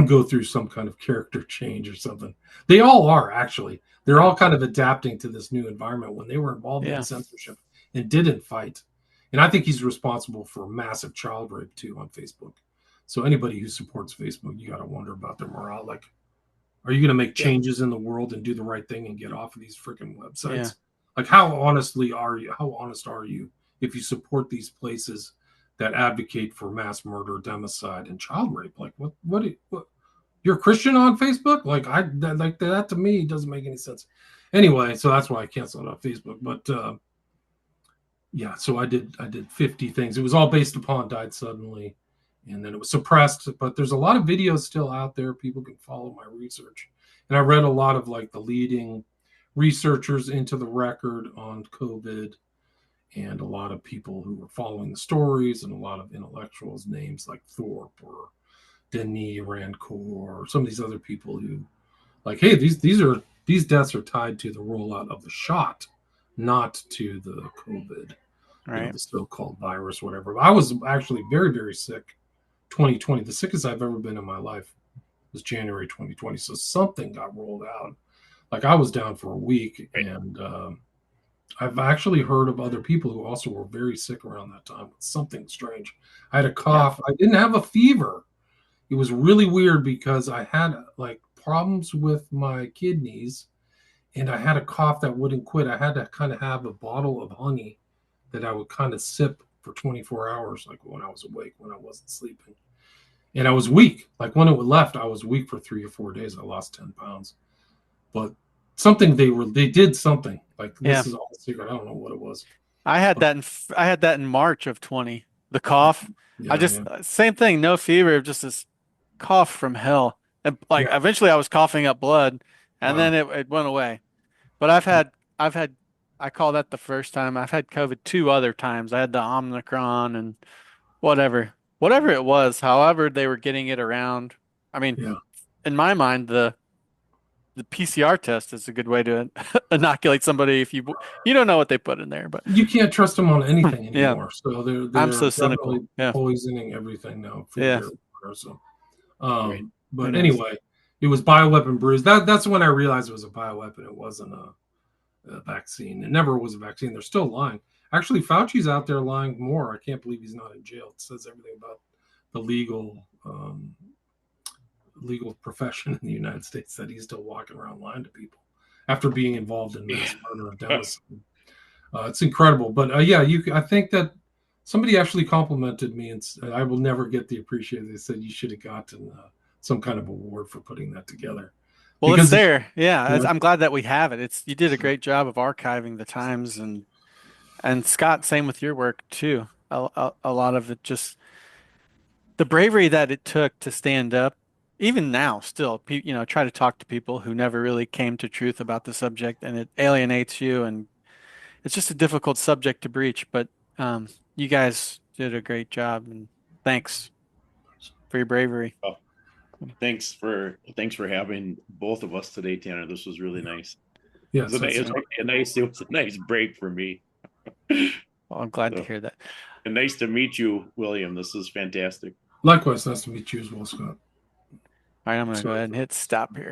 go through some kind of character change or something. They all are, actually. They're all kind of adapting to this new environment when they were involved in censorship and didn't fight. And I think he's responsible for massive child rape too on Facebook. So anybody who supports Facebook, you got to wonder about their morale. Like, are you going to make changes in the world and do the right thing and get off of these freaking websites? Yeah. Like, how honest are you if you support these places that advocate for mass murder, democide, and child rape? Like, what you're a Christian on Facebook? Like, that to me doesn't make any sense. Anyway, so that's why I canceled it on Facebook. But yeah, so I did 50 things. It was all based upon died suddenly, and then it was suppressed. But there's a lot of videos still out there. People can follow my research. And I read a lot of like the leading researchers into the record on COVID, and a lot of people who were following the stories, and a lot of intellectuals, names like Thorpe or Denis Rancourt, or some of these other people who like, hey, these deaths are tied to the rollout of the shot, not to the COVID, right? The so-called virus, whatever. I was actually very, very sick. 2020, the sickest I've ever been in my life was January 2020. So something got rolled out. Like I was down for a week, and I've actually heard of other people who also were very sick around that time with something strange. I had a cough. I didn't have a fever. It was really weird because I had like problems with my kidneys, and I had a cough that wouldn't quit. I had to kind of have a bottle of honey that I would kind of sip for 24 hours, like when I was awake, when I wasn't sleeping. And I was weak. Like when it left, I was weak for 3 or 4 days. I lost 10 pounds. But something they did something. Like this is all a secret. I don't know what it was. I had that in March of 20. The cough. Same thing, no fever, just this cough from hell. And like eventually I was coughing up blood, and then it went away. But I've had I call that the first time. I've had COVID 2 other times. I had the Omicron and whatever it was, however they were getting it around. I mean, in my mind, the PCR test is a good way to inoculate somebody if you don't know what they put in there, but you can't trust them on anything anymore. So they're I'm so cynical. Poisoning everything now. So, but Who anyway, it was bioweapon brews. That's when I realized it was a bioweapon. It wasn't a vaccine. It never was a vaccine. They're still lying. Actually, Fauci's out there lying more. I can't believe he's not in jail. It says everything about the legal profession in the United States that he's still walking around lying to people after being involved in mass murder and democide. It's incredible. But I think that somebody actually complimented me, and I will never get the appreciation. They said you should have gotten some kind of award for putting that together. Well, because it's there. I'm glad that we have it. You did a great job of archiving the times, and Scott, same with your work too. A lot of it, just the bravery that it took to stand up. Even now, still, try to talk to people who never really came to truth about the subject, and it alienates you, and it's just a difficult subject to breach. But you guys did a great job, and thanks for your bravery. Oh, thanks for having both of us today, Tanner. This was really nice. Yeah, it was a nice break for me. Well, I'm glad to hear that. And nice to meet you, William. This is fantastic. Likewise, nice to meet you as well, Scott. All right, I'm going to go ahead and hit stop here.